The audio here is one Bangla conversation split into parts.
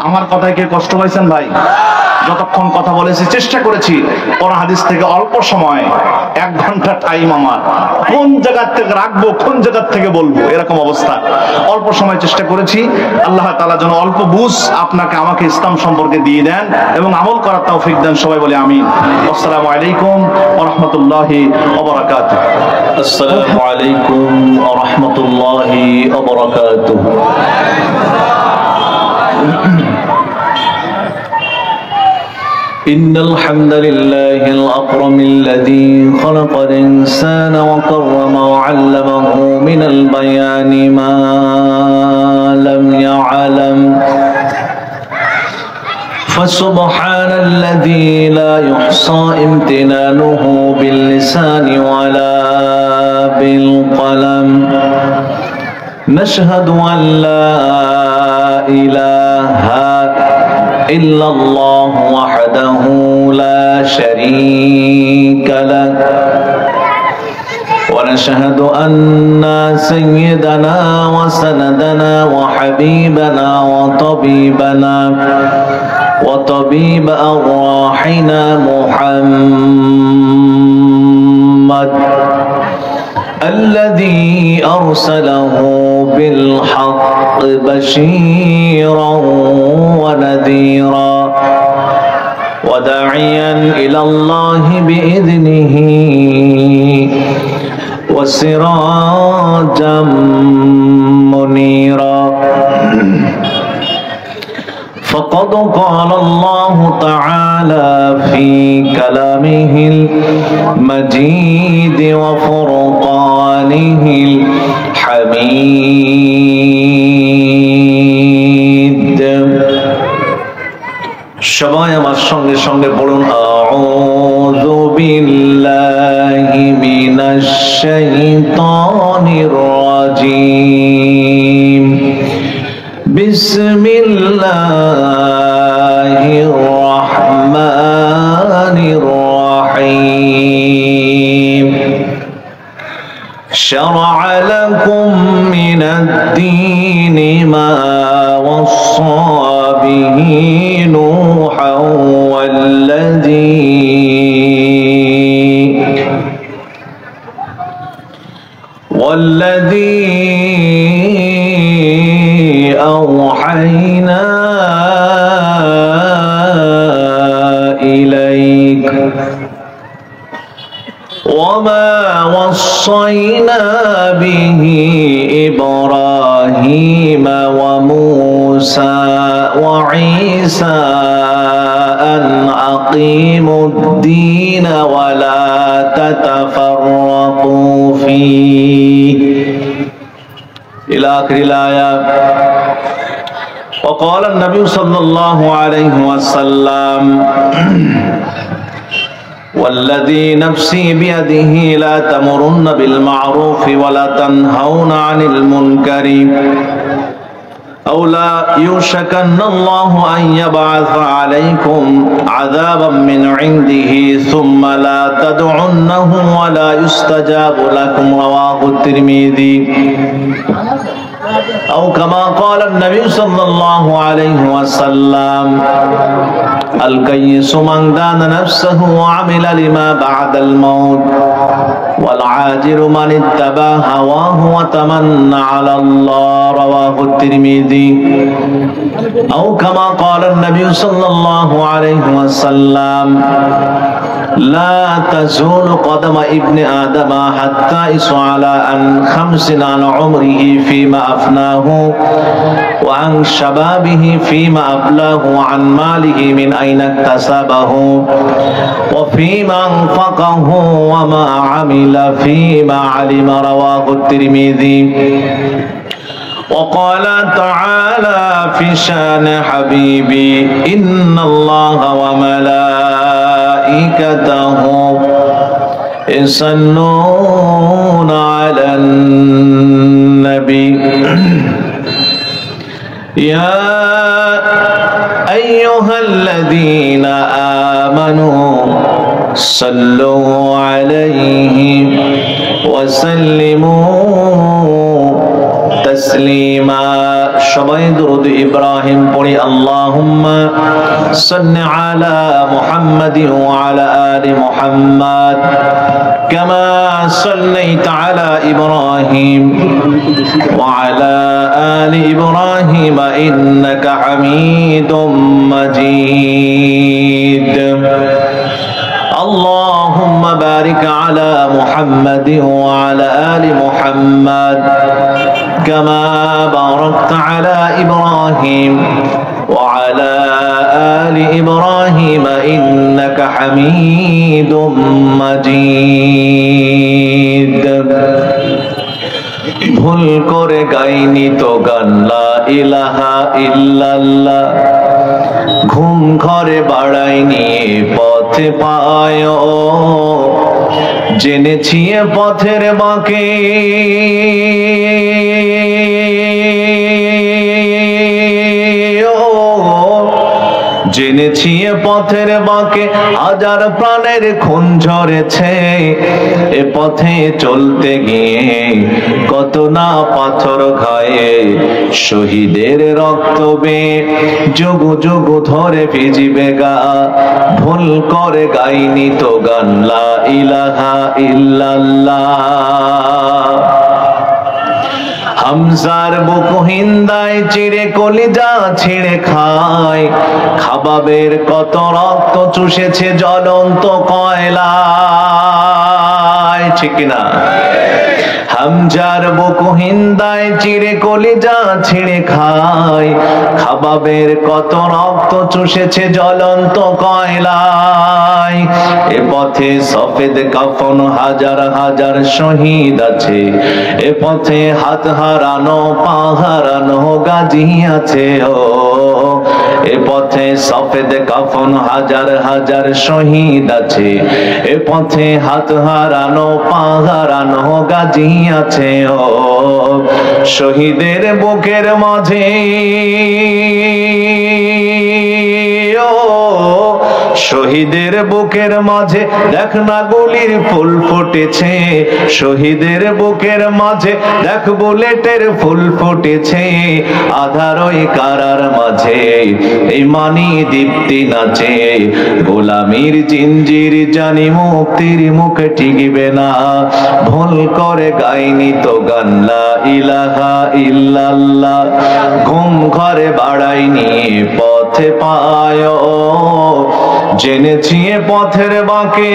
আমার কথায় কে কষ্ট পাইছেন ভাই? যতক্ষণ কথা বলেছি চেষ্টা করেছি কোরআন হাদিস থেকে অল্প সময় 1 ঘন্টা টাইম আমার কোন জায়গা থেকে রাখবো কোন জায়গা থেকে বলবো এরকম অবস্থা অল্প সময় চেষ্টা করেছি। আল্লাহ তাআলা যেন অল্প বুঝ আপনাকে আমাকে ইসলাম সম্পর্কে দিয়ে দেন এবং আমল করার তৌফিক দেন। সবাই বলে আমিন। আসসালামু আলাইকুম ওয়া রাহমাতুল্লাহি ওয়া বারাকাতুহু। আসসালামু আলাইকুম ওয়া রাহমাতুল্লাহি ওয়া বারাকাতুহু। إن الحمد لله الأكرم الذي خلق الإنسان وكرم وعلمه من البيان ما لم يعلم فسبحان الذي لا يحصى امتنانه باللسان ولا بالقلم نشهد أن لا إله إلا الله وحده لا شريك له ونشهد أن سيدنا وسندنا وحبيبنا وطبيب أرواحنا محمد الذي أرسله بالحق بشيرا ونذيرا وداعيا إلى الله بإذنه وسراجا منيرا فقد قال الله تعالى في كلامه المجيد وفرقانه الحميد সবাই আমার সঙ্গে সঙ্গে পড়ুন আউযু বিল্লাহি মিনাশ শাইতানির রাজীম বিসমিল্লাহির রাহমানির রাহিম شرع لكم من الدين ما وصى به نوحا والذي أوحينا إليك وما وصينا به إبراهيم وموسى وعيسى أن أقيموا الدين ولا تتفرقوا فيه إلى آخر الآية. وقال النبي صلى الله عليه وسلم والذي نفسي بيده لا تمرن بالمعروف ولا تنهون عن المنكر أو لا يوشكن الله أن يبعث عليكم عذابا من عنده ثم لا تدعنه ولا يستجاب لكم رواه الترمذي أو كما قال النبي صلى الله عليه وسلم الكيس من دان نفسه وعمل لما بعد الموت والعاجل من اتبع هواه وتمنى على الله رواه الترمذي أو كما قال النبي صلى الله عليه وسلم لا تزول قدم ابن آدم حتى يسأل عن 5 عن عمره فيما أفناه وعن شبابه فيما أبلاه وعن ماله من أين اكتسبه وفيما أنفقه وما عمل فيما علم رواه الترمذي. وقال تعالى في شان حبيبي إن الله وملائكته يصلون على النبي يا أيها الذين آمنوا صلوا عليه وسلموا تسليما সবাই দুরূদ ইব্রাহিম পড়ি আল্লাহুম্মা সাল্লি আলা মুহাম্মাদিন ওয়া আলা আলি মুহাম্মাদ কামা সাল্লাইতা আলা ইব্রাহিম ওয়া আলা আলি ইব্রাহিম ইন্নাকা হামিদুম মাজিদ اللهم بارك على محمد وعلى آل محمد كما باركت على إبراهيم وعلى آل إبراهيم إنك حميد مجيد ভুল করে গাইনি তো গান লা ইলাহা ইল্লাল্লাহ ঘুম ঘরে বাড়াইনি পথে পায় জেনেছি পথের বাঁকে জেনেছি পথের বাঁকে হাজার প্রাণের খুন ঝরেছে এ পথে চলতে গিয়ে কত না পাথর খায়ে শহীদের রক্ত বে যুগ যুগ ধরে ভিজিবে গা ভুল করে গাইনি তো গান লা ইলাহা ইল্লাল্লাহ হামজার বুক হিন্দায় চিড়ে কলিজা ছিঁড়ে খায় খাবাবের কত রক্ত চুষেছে জ্বলন্ত কয়লায় ঠিক না হামজার বুক হিন্দায় চিড়ে কলিজা ছিঁড়ে খায় খাবাবের কত রক্ত চুষেছে জ্বলন্ত কয়লায় এ পথে সফেদ কাফন হাজার হাজার শহীদ আছে এ পথে হাত হারানো পা হারানো গাজী আছে ও এ পথে সফেদ কাফন হাজার হাজার শহীদ আছে এ পথে হাত হারানো পা হারানো গাজী আছে ও শহীদের বুকের মাঝে শহীদের বুকের মাঝে দেখ না গুলির ফুল ফুটেছে শহীদের বুকের মাঝে দেখ বুলেটের ফুল ফুটেছে আধার ওই কারার মাঝে ইমানি দীপ্তি নাচে গোলামির জিঞ্জির জানি মুক্তির মুখে টিকবে না ভুল করে গাইনি তো গান লা ইলাহা ইল্লাল্লাহ ঘুম ঘরে বাড়াইনি পথে পায় জেনেছি পথের বাঁকে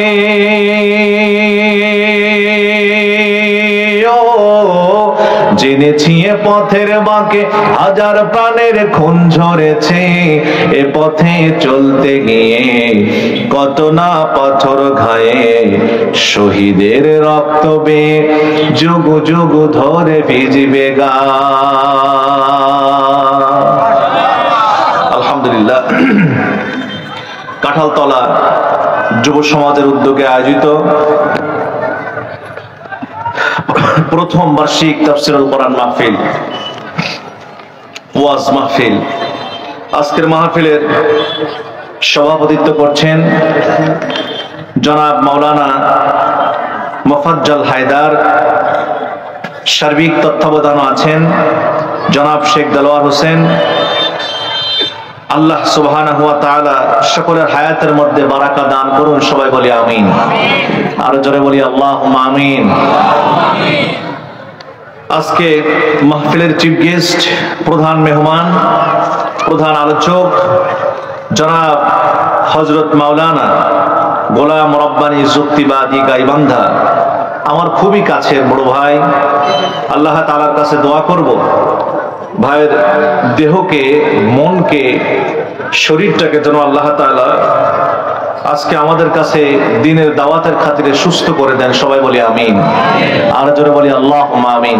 জেনেছি পথের বাঁকে হাজার প্রাণের খুন ঝরেছে এ পথে চলতে গিয়ে কত না পাথর খায়ে শহীদের রক্ত বে যুগ যুগ ধরে ভিজবে গা আলহামদুলিল্লাহ কাঁঠালতলা যুব সমাজের উদ্যোগে আয়োজিত প্রথম বার্ষিক তাফসীরুল কোরআন মাহফিল ওয়াজ মাহফিল আজকের মাহফিলের সভাপতিত্ব করছেন জনাব মাওলানা মোফাজ্জল হায়দার সার্বিক তত্ত্বাবধানে আছেন জনাব শেখ দেলোয়ার হোসেন আল্লাহ সুবহানাহু ওয়া তাআলা সকলের হায়াতের মধ্যে বারাকা দান করুন সবাই বলি আমিন আর জোরে বলি আল্লাহুম্মা আমিন আজকে মাহফিলের চিফ গেস্ট প্রধান মেহমান প্রধান আলোচক জনাব হযরত মাওলানা গোলাম রব্বানী যুক্তিবাদী গাইবান্ধা আমার খুবই কাছের বড় ভাই আল্লাহ তাআলার কাছে দোয়া করব ভাইয়ের দেহকে মনকে শরীরটাকে যেন আল্লাহ তাআলা আজকে আমাদের কাছে দ্বীনের দাওয়াতের খাতিরে সুস্থ করে দেন সবাই বলি আমিন আর জোরে বলি আল্লাহুম্মা আমিন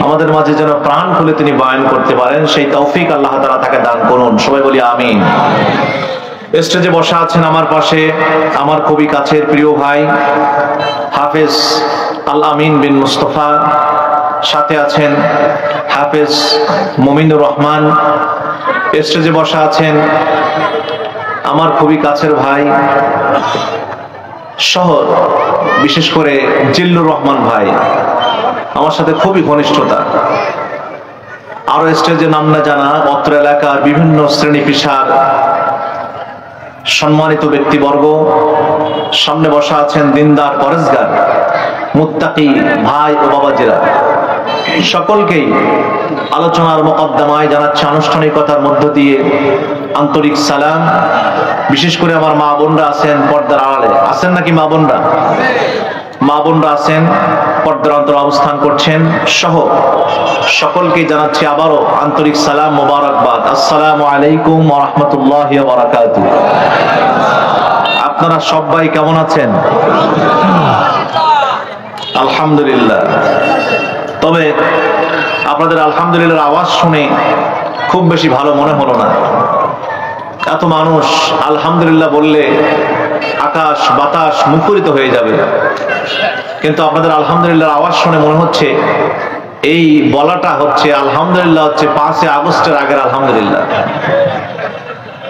আমাদের মাঝে যেন প্রাণ খুলে তিনি বয়ান করতে পারেন সেই তৌফিক আল্লাহ তাআলা তাকে দান করুন সবাই বলি আমিন স্টেজে বসা আছেন আমার পাশে আমার খুবই কাছের প্রিয় ভাই হাফেজ আল আমিন বিন মুস্তাফা সাথে আছেন হাফেজ মুমিনুর রহমান স্টেজে বসা আছেন আমার খুবই কাছের ভাই সহ বিশেষ করে জিল্লুর রহমান ভাই আমার সাথে খুবই ঘনিষ্ঠতা আরো স্টেজে নাম না জানা অত্র এলাকার বিভিন্ন শ্রেণী পেশার সম্মানিত ব্যক্তিবর্গ, সামনে বসা আছেন দিনদার পরেশগার মুত্তাকি ভাই ও বাবাজিরা, সকলকেই আলোচনার মোকদ্দমায় জানাচ্ছে আনুষ্ঠানিকতার মধ্য দিয়ে আন্তরিক সালাম। বিশেষ করে আমার মা বোনরা আছেন পর্দার আড়ালে, আছেন নাকি মা বোনরা? মা বোনরা আছেন পর্দার অন্তর অবস্থান করছেন সহ সকলকে জানাচ্ছি আবারও আন্তরিক সালাম মোবারকবাদ। আসসালামু আলাইকুম ওয়া রাহমাতুল্লাহি ওয়া বারাকাতুহু। আপনারা সবাই কেমন আছেন? আলহামদুলিল্লাহ। তবে আপনাদের আলহামদুলিল্লাহর আওয়াজ শুনে খুব বেশি ভালো মনে হলো না। এত মানুষ আলহামদুলিল্লাহ বললে আকাশ বাতাস মুখরিত হয়ে যাবে, কিন্তু আপনাদের আলহামদুলিল্লাহর আওয়াজ শুনে মনে হচ্ছে এই বলাটা হচ্ছে আলহামদুলিল্লাহ হচ্ছে 5 আগস্টের আগের আলহামদুলিল্লাহ।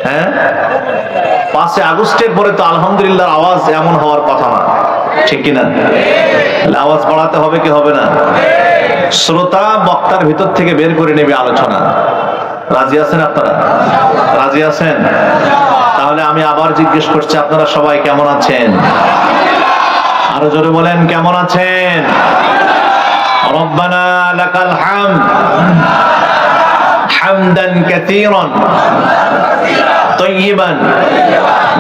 হ্যাঁ, 5 আগস্টের পরে তো আলহামদুলিল্লাহর আওয়াজ এমন হওয়ার কথা না, ঠিক কিনা? আওয়াজ বাড়াতে হবে কি হবে না? শ্রোতা বক্তার ভিতর থেকে বের করে নেবে আলোচনা। রাজি আছেন আপনারা? রাজি আছেন? তাহলে আমি আবার জিজ্ঞেস করছি, আপনারা সবাই কেমন আছেন? আরো জোরে বলেন, কেমন আছেন? রব্বানা লাকাল হামদ হামদান কাসীরান তাইয়িবান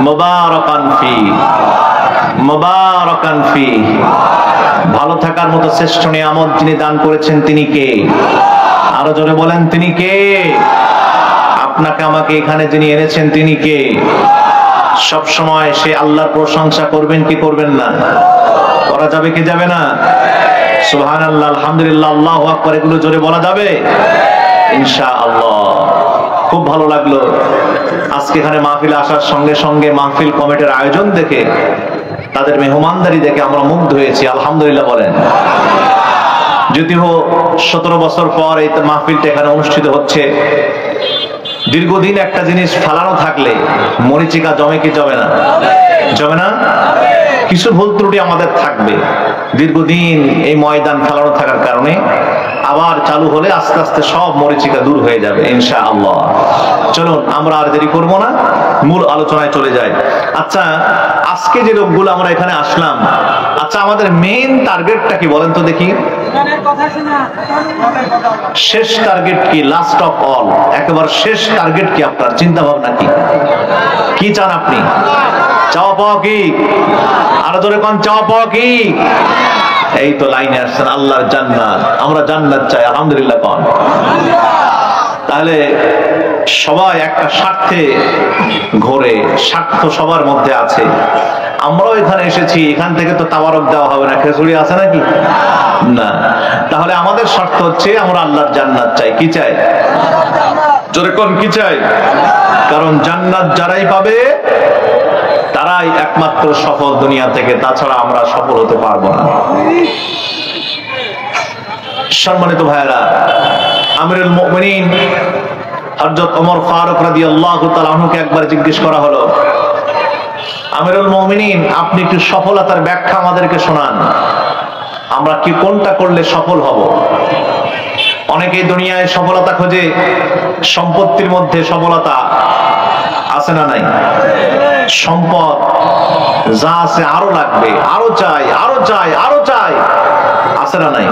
মুবারাকান ফি মুবারাকান ফি। ভালো থাকার মতো শ্রেষ্ঠ নিয়ামত যিনি দান করেছেন তিনি কে? আরো জোরে বলেন, তিনি কে? আপনাকে আমাকে এখানে যিনি এনেছেন তিনি কে? সব সময় সে আল্লাহর প্রশংসা করবেন কি করবেন না? করা যাবে কি যাবে না? সুবহানাল্লাহ, আলহামদুলিল্লাহ, আল্লাহু আকবার এগুলো জোরে বলা যাবে ইনশাআল্লাহ। খুব ভালো লাগলো আজকে এখানে মাহফিলে আসার সঙ্গে সঙ্গে মাহফিল কমিটির আয়োজন দেখে, তাদের মেহমানদারি দেখে আমরা মুগ্ধ হয়েছি। আলহামদুলিল্লাহ বলেন। যদিও 17 বছর পর এই মাহফিলটা এখানে অনুষ্ঠিত হচ্ছে, দীর্ঘদিন একটা জিনিস ফালানো থাকলে মরিচিকা জমে কি জমে না? জমে না? কিছু ভুল ত্রুটি আমাদের থাকবে। দীর্ঘদিন এই ময়দান ফালানো থাকার কারণে আবার চালু হলে আস্তে আস্তে সব মরিচিকা দূর হয়ে যাবে ইনশাআল্লাহ। চলুন আমরা আর দেরি করবো না, মূল আলোচনায় চলে যাই। আচ্ছা, আজকে যে লোকগুলো আমরা এখানে আসলাম, আচ্ছা আমাদের মেইন টার্গেটটা কি বলেন তো দেখি? শেষ টার্গেট কি? লাস্ট অফ অল, একেবারে শেষ টার্গেট কি? আপনার চিন্তা ভাবনা কি? কি চান আপনি? চাওয়া পাওয়া কি? আরো জোরে কোন চাওয়া পাওয়া কি? এই তো লাইনে আসছেন, আল্লাহর জান্নাত। আমরা জান্নাত চাই, আলহামদুলিল্লাহ কোন। তাহলে সবাই একটা স্বার্থে ঘোরে, স্বার্থ সবার মধ্যে আছে। আমরাও এখানে এসেছি, এখান থেকে তো তাবারক দেওয়া হবে না, খেজুরি আছে নাকি? না। তাহলে আমাদের শর্ত হচ্ছে আমরা আল্লাহর জান্নাত চাই। কি চাই? জোরে কোন কি চাই? কারণ জান্নাত যারাই পাবে তারাই একমাত্র সফল দুনিয়া থেকে, তাছাড়া আমরা সফল হতে পারবো না। সম্মানিত ভাইরা, আমিরুল মুমিনিন হযরত ওমর ফারুক রাদিয়াল্লাহু তাআলা আনহুকে একবার জিজ্ঞেস করা হলো, আমিরুল মুমিনিন আপনি একটু সফলতার ব্যাখ্যা আমাদেরকে শোনান, আমরা কি কোনটা করলে সফল হব? অনেকেই দুনিয়ায় সফলতা খোঁজে, সম্পত্তির মধ্যে সফলতা আছে না নাই? সম্পদ যা আছে আরো লাগবে, আরো চাই, আরো চাই, আরো চাই, আছে না নাই?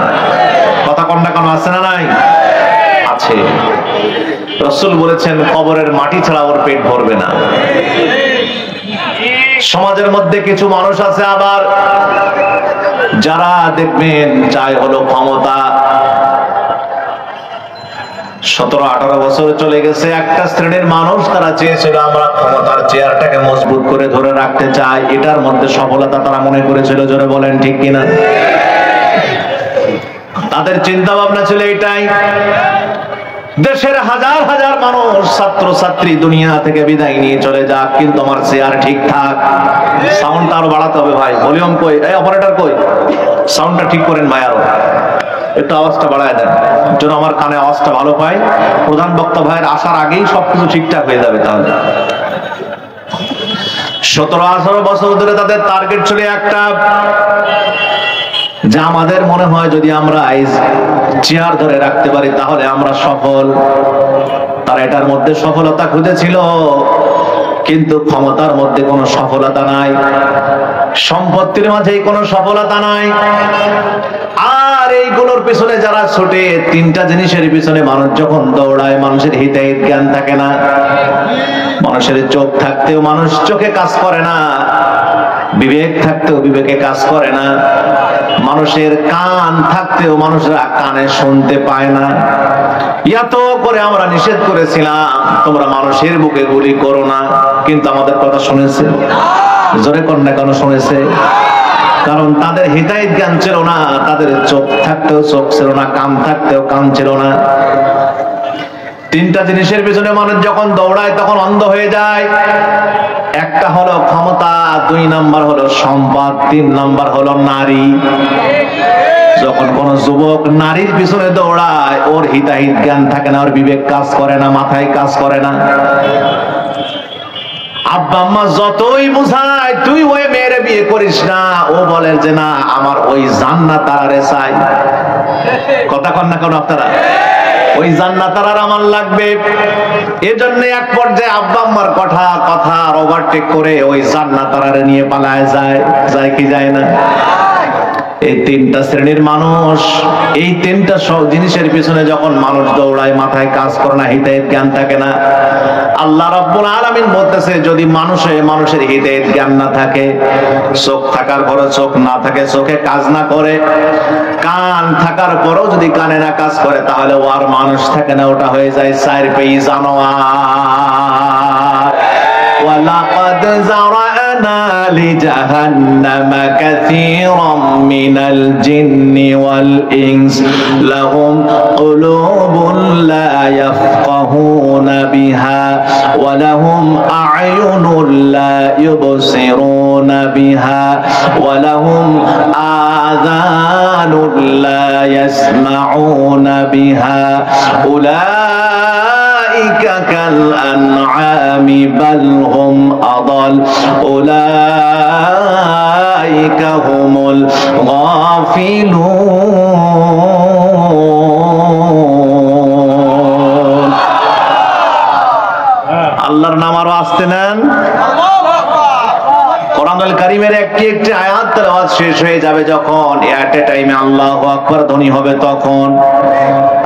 কথা কন্যা কেন আছে না নাই? আছে। রাসূল বলেছেন কবরের মাটি ছাড়া ওর পেট ভরবে না। সমাজের মধ্যে কিছু মানুষ আছে আবার যারা দেখবেন চাই হলো ক্ষমতা। 17-18 বছর চলে গেছে, একটা শ্রেণীর মানুষ তারা চেয়েছিল আমরা ক্ষমতার চেয়ারটাকে মজবুত করে ধরে রাখতে চাই, এটার মধ্যে সফলতা তারা মনে করেছিল। জোরে বলেন ঠিক কিনা? তাদের চিন্তা ভাবনা ছিল এটাই। দেশের হাজার হাজার মানুষ, ছাত্র ছাত্রী দুনিয়া থেকে বিদায় নিয়ে চলে যাক, কিন্তু আমার চেয়ার ঠিকঠাক। সাউন্ডটা আরো বাড়াতে হবে ভাই, ভলিউম কই? এই অপারেটর কই? সাউন্ডটা ঠিক করেন ভাই, আরো একটু আওয়াজটা বাড়ায় দেন যেন আমার কানে আওয়াজটা ভালো পায়। প্রধান বক্তা ভাইয়ের আসার আগেই সবকিছু ঠিকঠাক হয়ে যাবে। তাহলে 17-18 বছর ধরে তাদের টার্গেট ছিল একটা, যা আমাদের মনে হয় যদি আমরা চেয়ার ধরে রাখতে পারি তাহলে আমরা সফল। তারা এটার মধ্যে সফলতা খুঁজেছিল, কিন্তু ক্ষমতার মধ্যে কোনো সফলতা নাই, সম্পত্তির মাঝে কোনো সফলতা নাই। আর এইগুলোর পিছনে যারা ছোটে, তিনটা জিনিসের পিছনে মানুষ যখন দৌড়ায়, মানুষের হিতাহিত জ্ঞান থাকে না। মানুষের চোখ থাকতেও মানুষ চোখে কাজ করে না, বিবেক থাকতেও বিবেকে কাজ করে না, মানুষের কান থাকতেও মানুষরা কানে শুনতে পায় না। এত করে আমরা নিষেধ করেছিলাম তোমরা মানুষের বুকে গুলি করো না, কিন্তু আমাদের কথা শুনেছে? জোরে কন্যা কেন শুনেছে? কারণ তাদের হিতাহিত জ্ঞান ছিল না, তাদের চোখ থাকতেও চোখ ছিল না, কান থাকতেও কান ছিল না। তিনটা জিনিসের পিছনে মানুষ যখন দৌড়ায় তখন অন্ধ হয়ে যায়। একটা হলো ক্ষমতা, 2 নাম্বার হলো সম্পদ, 3 নাম্বার হলো নারী। যখন কোন যুবক নারীর পিছনে দৌড়ায়, ওর হিতাহিত জ্ঞান থাকে না, ওর বিবেক কাজ করে না, মাথায় কাজ করে না। আব্বা আম্মা যতই বুঝায় তুই ওই মেয়ের বিয়ে করিস না, ও বলে যে না আমার ওই জান্নাত তারারে চাই। কথা কন না কেন আপনারা? ওই জান্নাত তারার আমার লাগবে। এজন্য এক পর্যায়ে আব্বা আম্মার কথা ওভারটেক করে ওই জান্নাত তারারে নিয়ে পালায় যায় কি যায় না? এই তিনটা শ্রেণীর মানুষ, এই তিনটা জিনিসের পিছনে যখন মানুষ দৌড়ায়, মাথায় কাজ করে না, হিতাহিত জ্ঞান থাকে না। আল্লাহ রাব্বুল আলামিন বলতেছে যদি মানুষের হিতাহিত জ্ঞান না থাকে, চোখ থাকার পরও চোখ না থাকে, চোখে কাজ না করে, কান থাকার পরও যদি কানে না কাজ করে, তাহলে ও আর মানুষ থাকে না, ওটা হয়ে যায় 4 পেয়ে জানোয়ার। ওয়ালাকাদ যারানা লিজাহান্নামা কাসীরাম মিনাল জিন্নি ওয়াল ইনস লাহুম কুলুবুন লা ইয়াফকাহুনা বিহা ওয়া লাহুম আ'য়ুনুন লা ইউবসিরুনা বিহা ওয়া লাহুম আযানুন লা ইয়াসমাউনা বিহা উলাইকা কাল আনআমি বাল হুম আদাল উলাইকা হুমুল গাফিলুন। আল্লাহর নাম আরো আসতে নেন। কোরআনুল কারীমের একটি আয়াত তেলাওয়াত শেষ হয়ে যাবে যখন, এট এ টাইমে আল্লাহু আকবার ধ্বনি হবে তখন,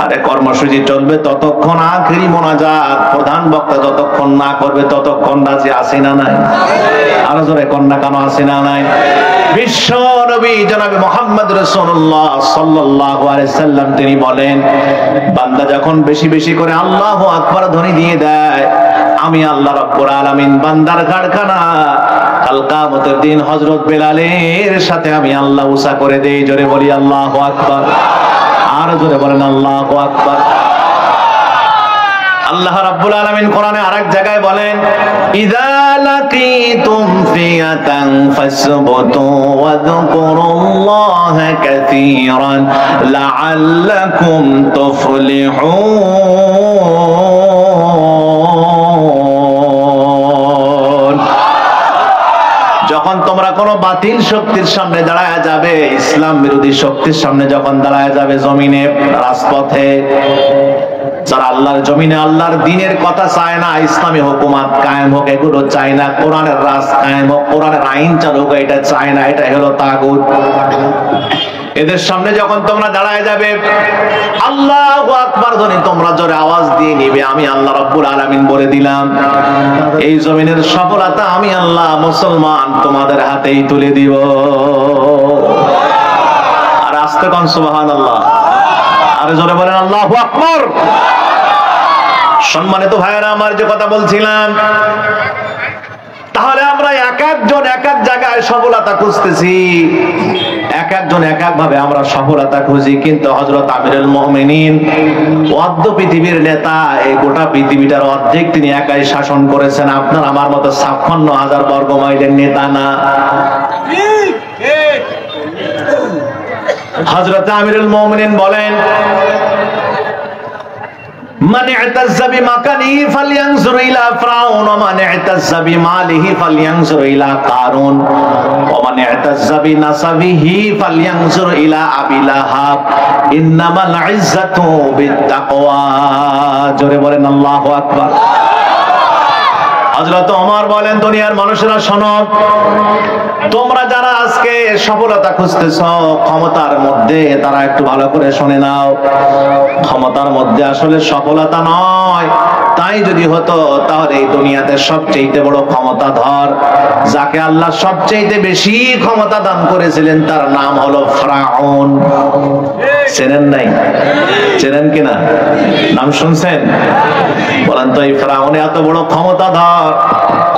আরে কর্মসূচি চলবে ততক্ষণ, আখেরি মোনাজাত প্রধান বক্তা যতক্ষণ না করবে ততক্ষণ রাজি আসে না নাই? আরো জোরে কন্যা কানো আসে না নাই? বিশ্ব নবী জনাবে মুহাম্মদ রাসূলুল্লাহ সাল্লাল্লাহু আলাইহি সাল্লাম তিনি বলেন, বান্দা যখন বেশি বেশি করে আল্লাহু আকবার ধ্বনি দিয়ে দেয়, আমি আল্লাহ রাব্বুল আলামিন বান্দার ঘাড়খানা কাল কিয়ামতের দিন হযরত বেলালের সাথে আমি আল্লাহ উসা করে দেই। জোরে বলি আল্লাহু আকবার। আর জোরে বলেন আল্লাহু আকবার। আল্লাহ রাব্বুল আলামিন কোরআনে আরেক জায়গায় বলেন, ইযা লাকিতুম ফিয়াতান ফাসবুতু ওয়াযকুরুল্লাহা কাসীরান লাআল্লাকুম তুফলিহুন। যখন তোমরা কোন বাতিল শক্তির সামনে দাঁড়ায় যাবে, ইসলাম বিরোধী শক্তির সামনে যখন দাঁড়ায় যাবে, জমিনে রাজপথে, যারা আল্লাহর জমিনে আল্লাহর দ্বীনের কথা চায় না, ইসলামী হুকুমত কায়েম হোক এগুলো চায় না, কোরআনের রাজ কায়েম হোক, কোরআনের আইন চালু হোক, এটা চায় না, এটা হলো তাগুত। এদের সামনে যখন তোমরা দাঁড়ায় যাবে, আল্লাহু আকবার ধ্বনি তোমরা জোরে আওয়াজ দিয়ে নিবে, আমি আল্লাহ রাব্বুল আলামিন বলে দিলাম এই জমিনের সফলতা আমি আল্লাহ মুসলমান তোমাদের হাতেই তুলে দিব। আর আস্তে কোন সুবহানাল্লাহ। আরে জোরে বলেন আল্লাহু আকবার। সম্মানিত ভাইয়েরা আমার, যে কথা বলছিলাম, তাহলে আমরা এক একজন এক এক জায়গায় সফলতা খুঁজতেছি, এক একজন এক এক ভাবে আমরা সফলতা খুঁজি, কিন্তু হযরত আমিরুল মুমিনিন অর্ধ পৃথিবীর নেতা, এই গোটা পৃথিবীটার অর্ধেক তিনি একাই শাসন করেছেন। আপনার আমার মতো 56,000 বর্গ মাইলের নেতা না। হযরত আমিরুল মুমিনিন বলেন, মান ইতাজ্জা বিমাকানিহি ফালইয়ানজুর ইলা ফিরআউন ওয়া মান ইতাজ্জা বিমালিহি ফালইয়ানজুর ইলা কারুন ওয়া মান ইতাজ্জা বিনাসাবিহি ফালইয়ানজুর ইলা আবি লাহাব ইন্নামাল ইজ্জাতু বিত্তাকওয়া। জোরে বলেন আল্লাহু আকবার। হযরত ওমর বলেন, দুনিয়ার মানুষেরা শোনো, তোমরা যারা আজকে সফলতা খুঁজতেছো ক্ষমতার মধ্যে, তারা একটু ভালো করে শুনে নাও, ক্ষমতার মধ্যে আসলে সফলতা নয়। তাই যদি হতো তাহলে এই দুনিয়াতে সবচেয়ে বড় ক্ষমতাধর, যাকে আল্লাহ সবচেয়ে বেশি ক্ষমতা দান করেছিলেন, তার নাম হলো ফিরআউন। চেনেন নাই? চেনেন কিনা? নাম শুনছেন? বলেন তো, এই ফিরআউন এত বড় ক্ষমতাধর,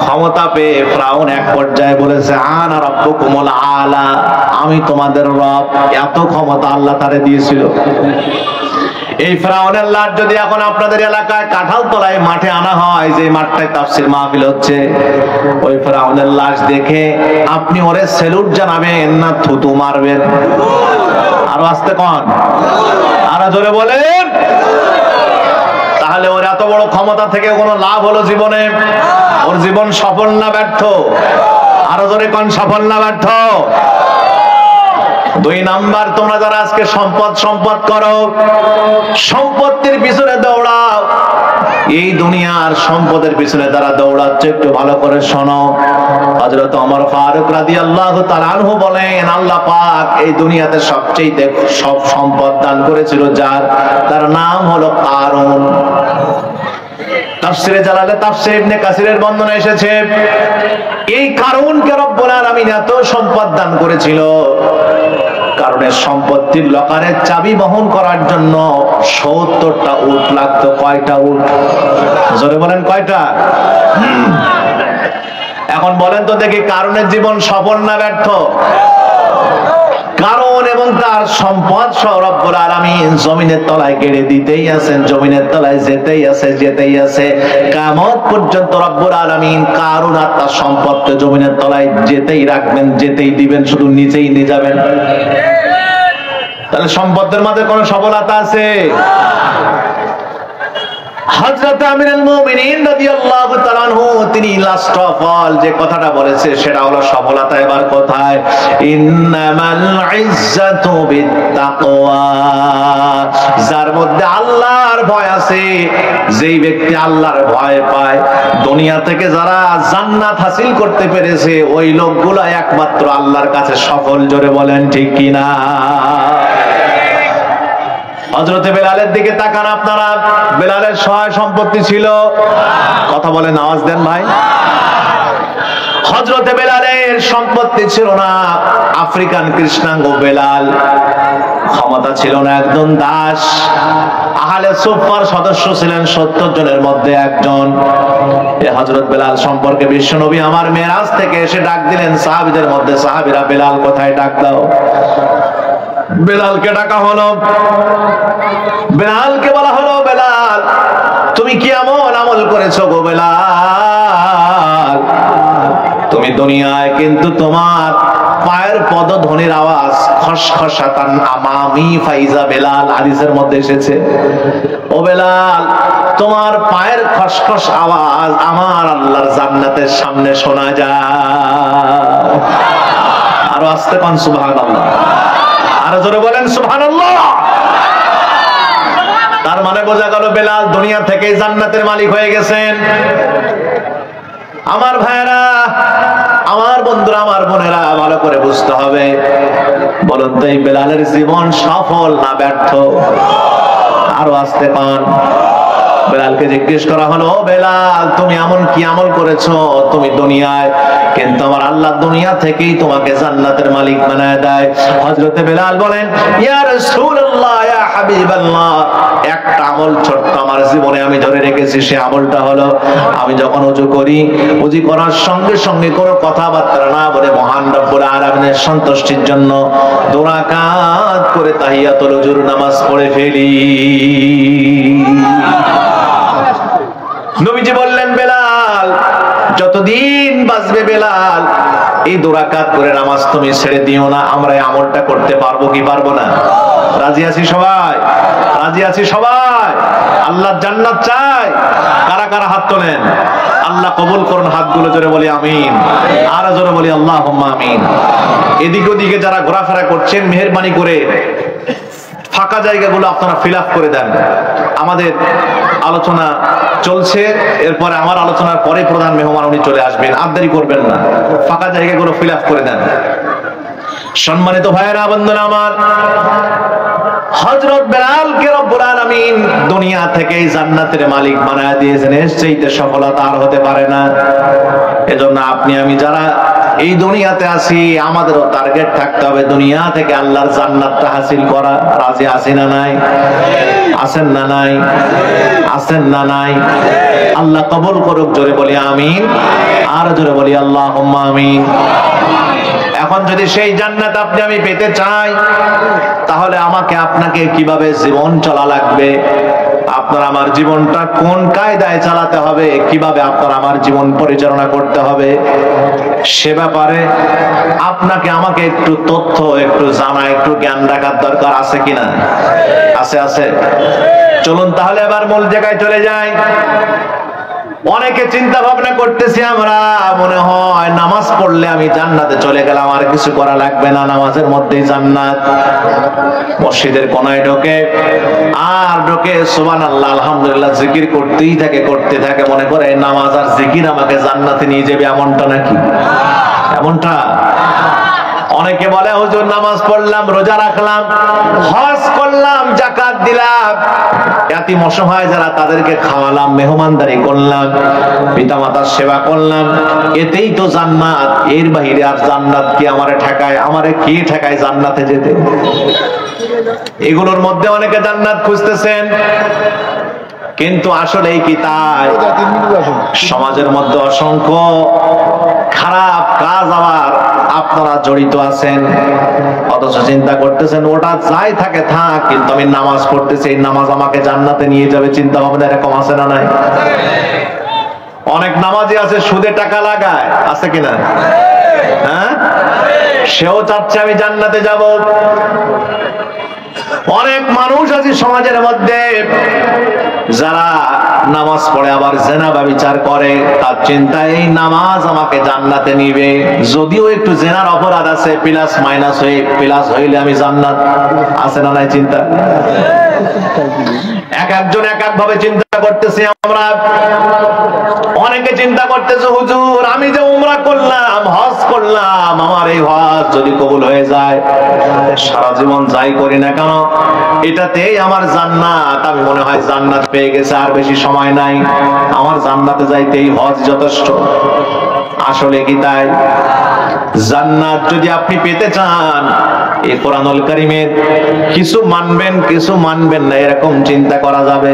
ক্ষমতা পেয়ে ফিরআউন এক পর্যায়ে বলেছে, আনা রাব্বুকুমুল আলা, আমি তোমাদের রব। এত ক্ষমতা আল্লাহ তারে দিয়েছিল। এই ফিরআউনের লাশ যদি এখন আপনাদের এলাকায় কাঁঠালতলায় মাঠে আনা হয়, যে মাঠটায় তাফসীর মাহফিল হচ্ছে, ওই ফিরআউনের লাশ দেখে আপনি ওরে স্যালুট জানাবেন না থুতু মারবেন? আরো আস্তে কোন, আরো জোরে বলেন। তাহলে ওর এত বড় ক্ষমতা থেকে কোনো লাভ হলো জীবনে? ওর জীবন সফল না ব্যর্থ? আরো জোরে কোন, সফল না ব্যর্থ? দুই নাম্বার, তোমরা যারা আজকে সম্পদ সম্পদ করো, সম্পত্তির পিছনে দৌড়াও, এই দুনিয়ার সম্পদের পিছনে যারা দৌড়াচ্ছে, একটু ভালো করে শোনো। হযরত ওমর ফারুক রাদিয়াল্লাহু তাআলা আনহু বলেন, আল্লাহ পাক এই দুনিয়াতে সবচেয়ে সব সম্পদ দান করেছিল যার, তার নাম হলো কারুন। তাফসীরে জালালে তাফসীর ইবনে কাসিরের বর্ণনা এসেছে, এই কারুনকে রব্বুল আলামিন এত সম্পদ দান করেছিল, কারণের সম্পত্তির লকারের চাবি বহন করার জন্য ৭০টা উট লাগতো। কয়টা উট? জোরে বলেন, কয়টা? এখন বলেন তো দেখি, কারণের জীবন সফল না ব্যর্থ? কারণ এবং তার সম্পদ সহ রব্বুল আলামিন জমিনের তলায় গেড়ে দিতেই আছেন, জমিনের তলায় যেতেই আছে, যেতেই আছে, কিয়ামত পর্যন্ত রব্বুল আলামিন কারুন আর তার সম্পদকে জমিনের তলায় যেতেই রাখবেন, যেতেই দিবেন, শুধু নিচেই নিয়ে যাবেন। তাহলে সম্পদের মাঝে কোন সফলতা আছে? হযরত আমিরুল মুমিনিন রাদিয়াল্লাহু তাআলা আনহু তিনি লাস্ট অফ অল যে কথাটা বলেছে সেটা হলো সফলতা এবার কোথায়? ইন্নামাল ইজ্জাতু বিত্তাকওয়া। যার মধ্যে আল্লাহর ভয় আছে, যেই ব্যক্তি আল্লাহর ভয় পায়, দুনিয়া থেকে যারা জান্নাত হাসিল করতে পেরেছে, ওই লোকগুলো একমাত্র আল্লাহর কাছে সফল। জোরে বলেন ঠিক কিনা? হযরতে বেলালের দিকে তাকান আপনারা, বেলালের সহায় সম্পত্তি ছিল? কথা বলেন, আওয়াজ দেন ভাই। হযরতে বেলালের সম্পত্তি ছিল না, আফ্রিকান কৃষ্ণাঙ্গ বেলাল। ক্ষমতা ছিল না, একজন দাস। আহলে সুফার সদস্য ছিলেন ৭০ জনের মধ্যে একজন। এই হযরত বেলাল সম্পর্কে বিশ্বনবী আমার মেরাজ থেকে এসে ডাক দিলেন সাহাবীদের মধ্যে, সাহাবীরা বেলাল কোথায়, ডাক দাও। বেলালকে ডাকা হলো, বেলালকে বলা হলো, বেলাল তুমি কি এমন আমল করেছো গো বেলাল? তুমি দুনিয়ায় কিন্তু তোমার পায়ের পদধ্বনির আওয়াজ খসখসাতান আমামি ফাইজা বেলাল, হাদিসের মধ্যে এসেছে। ও বেলাল, তোমার পায়ের খসখস আওয়াজ আমার আল্লাহর জান্নাতের সামনে শোনা যায়। আরো আস্তে কোন সুবহানাল্লাহ, আরো জোরে বলেন সুবহানাল্লাহ। তার মানে বোঝা গেল বেলাল দুনিয়া থেকে জান্নাতের মালিক হয়ে গেছেন। আমার ভাইরা, আমার বন্ধুরা, আমার বোনেরা, ভালো করে বুঝতে হবে। বলুন তো, এই বেলালের জীবন সফল না ব্যর্থ? আরো আস্তে পান। বেলালকে জিজ্ঞেস করা হলো, ও বেলাল তুমি এমন কি আমল করেছো তুমি দুনিয়ায়, কিন্তু আমার আল্লাহ দুনিয়া থেকেই তোমাকে জান্নাতের মালিক বানায় দেয়। হযরতে বেলাল বলেন, ইয়া রাসূলুল্লাহ, ইয়া হাবিবাল্লাহ, একটা আমল ছোট্ট আমার জীবনে আমি ধরে রেখেছি। সে আমলটা হলো, আমি যখন ওযু করি, ওযু করার সঙ্গে সঙ্গে কোনো কথাবার্তা না বলে মহান রব্বুল আলামিনের সন্তুষ্টির জন্য 2 রাকাত করে তাহিয়াতুল ওযুর নামাজ পড়ে ফেলি। নবীজি বললেন, বেলাল যতদিন বাঁচবে বেলাল, এই 2 রাকাত করে নামাজ তুমি ছেড়ে দিও না। আমরা এই আমলটা করতে পারবো কি পারবো না? রাজি আছি সবাই? রাজি রাজি আছি সবাই? আল্লাহর জান্নাত চাই? কারা কারা হাত তোলেন? আল্লাহ কবুল করুন হাতগুলো, জোরে বলি আমিন, আর জোরে বলি আল্লাহুম্মা আমিন। এদিক ওদিকে যারা ঘোরাফেরা করছেন, মেহেরবানি করে ফাঁকা জায়গাগুলো আপনারা ফিল আপ করে দেন। আমাদের আলোচনা চলছে, এরপরে আমার আলোচনার পরে প্রধান মেহমান উনি চলে আসবেন, আবদারি করবেন না, ফাঁকা জায়গাগুলো ফিল আপ করে দেন। সম্মানিত ভাইয়েরা, বন্ধুরা আমার, হযরত বেলালকে রব্বুল আলামিন দুনিয়া থেকেই জান্নাতের মালিক বানায় দিয়েছেন। এর চাইতে সফলতা আর হতে পারে না। এজন্য আপনি আমি যারা এই দুনিয়াতে আছি, আমাদেরও টার্গেট থাকতে হবে দুনিয়া থেকে আল্লাহর জান্নাতটা হাসিল করা। রাজি আছি না নাই? আছেন না নাই? আছেন না নাই? আল্লাহ কবুল করুক, জোরে বলি আমিন, আর জোরে বলি আল্লাহুম্মা আমিন। এখন যদি সেই জান্নাত আপনি আমি পেতে চাই, তাহলে আমাকে আপনাকে কিভাবে জীবন চলা লাগবে, আপনার আমার জীবনটা কোন কায়দায় চালাতে হবে, কিভাবে আপনার আমার জীবন পরিচালনা করতে হবে, সে ব্যাপারে আপনাকে আমাকে একটু তথ্য, একটু জানা, একটু জ্ঞান রাখার দরকার আছে কিনা? আছে, আছে। চলুন তাহলে এবার মূল জায়গায় চলে যাই। অনেকে চিন্তা ভাবনা করতেছি আমরা, মনে হয় নামাজ পড়লে আমি জান্নাতে চলে গেলাম, আর কিছু করা লাগবে না, নামাজের মধ্যেই জান্নাত। মসজিদের কোনায় ঢোকে আর ঢোকে সুবহানাল্লাহ আলহামদুলিল্লাহ জিকির করতেই থাকে, করতে থাকে, মনে করে নামাজ আর জিকির আমাকে জান্নাতে নিয়ে যাবে। এমনটা নাকি? এমনটা? অনেকে বলে হুজুর নামাজ পড়লাম, রোজা রাখলাম, হজ করলাম, যাকাত দিলাম, এতিম অসহায় যারা তাদেরকে খাওয়ালাম, মেহমানদারি করলাম, পিতামাতার সেবা করলাম, এতেই তো জান্নাত। এর বাইরে আর জান্নাত কি আমারে ঠেকায়? আমারে কি ঠেকায় জান্নাতে যেতে? এগুলোর মধ্যে অনেকে জান্নাত খুঁজতেছেন, কিন্তু আসলেই কি তাই? সমাজের মধ্যে অসংখ্য খারাপ কাজ আবার আপনারা জড়িত আছেন, অথচ চিন্তা করতেছেন ওটা যাই থাকে থাক, কিন্তু আমি নামাজ পড়তেছি, এই নামাজ আমাকে জান্নাতে নিয়ে যাবে। চিন্তা ভাবনা এরকম আছে না নাই? অনেক নামাজি আছে সুদে টাকা লাগায়, আছে কিনা? হ্যাঁ, সেও চাচ্ছে আমি জান্নাতে যাব। অনেক মানুষ আছে সমাজের মধ্যে যারা নামাজ পড়ে আবার জেনা ব্যভিচার করে, তার চিন্তা এই নামাজ আমাকে জান্নাতে নিবে। যদিও একটু জেনার অপরাধ আছে, প্লাস মাইনাস হয়ে, প্লাস হইলে আমি জান্নাত। আছে না নাই চিন্তা? এক একজন এক এক ভাবে চিন্তা করতেছি আমরা। অনেকে চিন্তা করতেছে হুজুর আমি যে উমরা করলাম, হজ করলাম, আমার এই হজ যদি কবুল হয়ে যায়, সারা জীবন যাই করি না কেন এটাতেই আমার জান্নাত, আমি মনে হয় জান্নাত পেয়ে গেছে, আর বেশি সময় নাই, আমার জান্নাতে যাইতে এই হজ যথেষ্ট। আসলে কি তাই? জান্নাত যদি আপনি পেতে চান, এই কোরআনুল কারীমের কিছু মানবেন, কিছু মানবেন না, এরকম চিন্তা করা যাবে?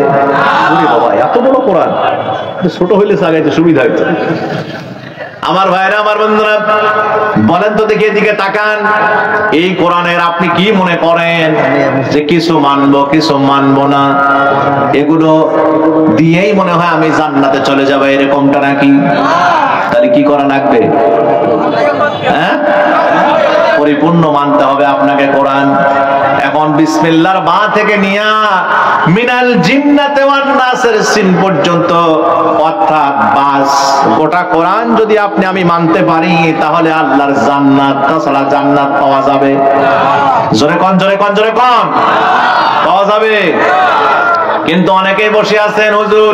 ওরে বাবা, এত বড় কোরআন, ছোট হইলে সাগাইতে সুবিধা হইতো। আমার ভাইরা, আমার বন্ধুরা, বলেন তো দেখি, এদিকে তাকান, এই কোরআনের আপনি কি মনে করেন যে কিছু মানবো কিছু মানবো না, এগুলো দিয়েই মনে হয় আমি জান্নাতে চলে যাবো, এরকমটা নাকি? তাহলে কি করা লাগবে? হ্যাঁ, পরিপূর্ণ মানতে হবে আপনাকে কোরআন। এখন বিসমিল্লাহর বা থেকে নিয়া মিনাল জিন্নাতে ওয়ান নাসের সিন পর্যন্ত, অর্থাৎ বাস গোটা কোরআন যদি আপনি আমি মানতে পারি, তাহলে আল্লাহর জান্নাত, তাছাড়া জান্নাত পাওয়া যাবে। জোরে কোন, জোরে কোন, জোরে কোন, পাওয়া যাবে। কিন্তু অনেকেই বসে আছেন হুজুর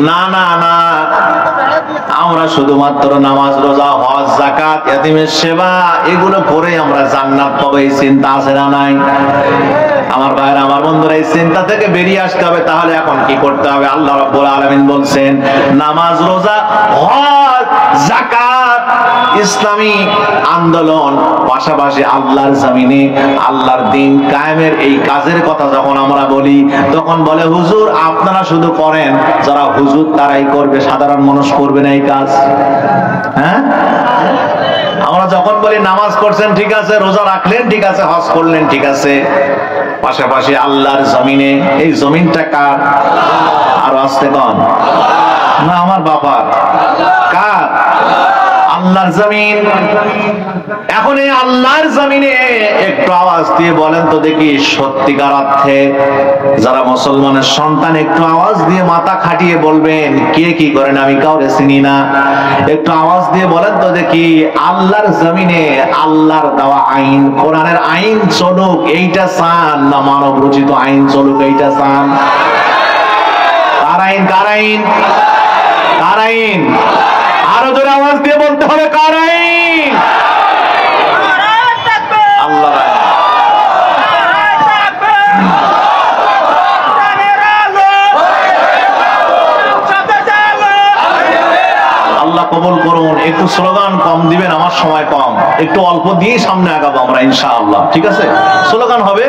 না না না, আমরা শুধুমাত্র নামাজ, রোজা, হজ, যাকাত, ইয়াতীমের সেবা এগুলো করে আমরা জান্নাত পাবো, এই চিন্তা আছে না নাই? আমার ভাইরা, আমার বন্ধুরা, এই চিন্তা থেকে বেরিয়ে আসতে হবে। তাহলে এখন কি করতে হবে? আল্লাহ রাব্বুল আলামিন বলছেন নামাজ, রোজা, হজ, যাকাত, ইসলামী আন্দোলন, পাশাপাশি আল্লাহর জমিনে আল্লাহর দ্বীন কায়েমের এই কাজের কথা যখন আমরা বলি, তখন বলে হুজুর আপনারা শুধু করেন, যারা হুজুর তারাই করবে, সাধারণ মানুষ করবে না এই কাজ। হ্যাঁ, আমরা যখন বলি নামাজ পড়ছেন ঠিক আছে, রোজা রাখলেন ঠিক আছে, হজ করলেন ঠিক আছে, পাশাপাশি আল্লাহর জমিনে, এই জমিনটা কার? আর আসতে কন না, আমার বাবার। কার? আল্লাহর জমিন। এখন এই আল্লাহর জমিনে একটু আওয়াজ দিয়ে বলেন তো দেখি, সত্যিকার অর্থে যারা মুসলমানের সন্তান একটু আওয়াজ দিয়ে মাথা খাটিয়ে বলবেন কে কি করেন আমি কাউরে চিনি না, একটু আওয়াজ দিয়ে বলেন তো দেখি আল্লাহর জমিনে আল্লাহর দেওয়া আইন, কোরআনের আইন চলুক এইটা চান না মানব রচিত আইন চলুক এইটা চান? কার আইন? কার আইন? কার আইন? আরো জোরে আওয়াজ দিয়ে বলতে হবে কার আইন? আল্লাহ। আল্লাহ কবুল করুন। একটু স্লোগান কম দিবেন, আমার সময় কম, একটু অল্প দিয়ে সামনে আগাবো আমরা ইনশাআল্লাহ, ঠিক আছে? স্লোগান হবে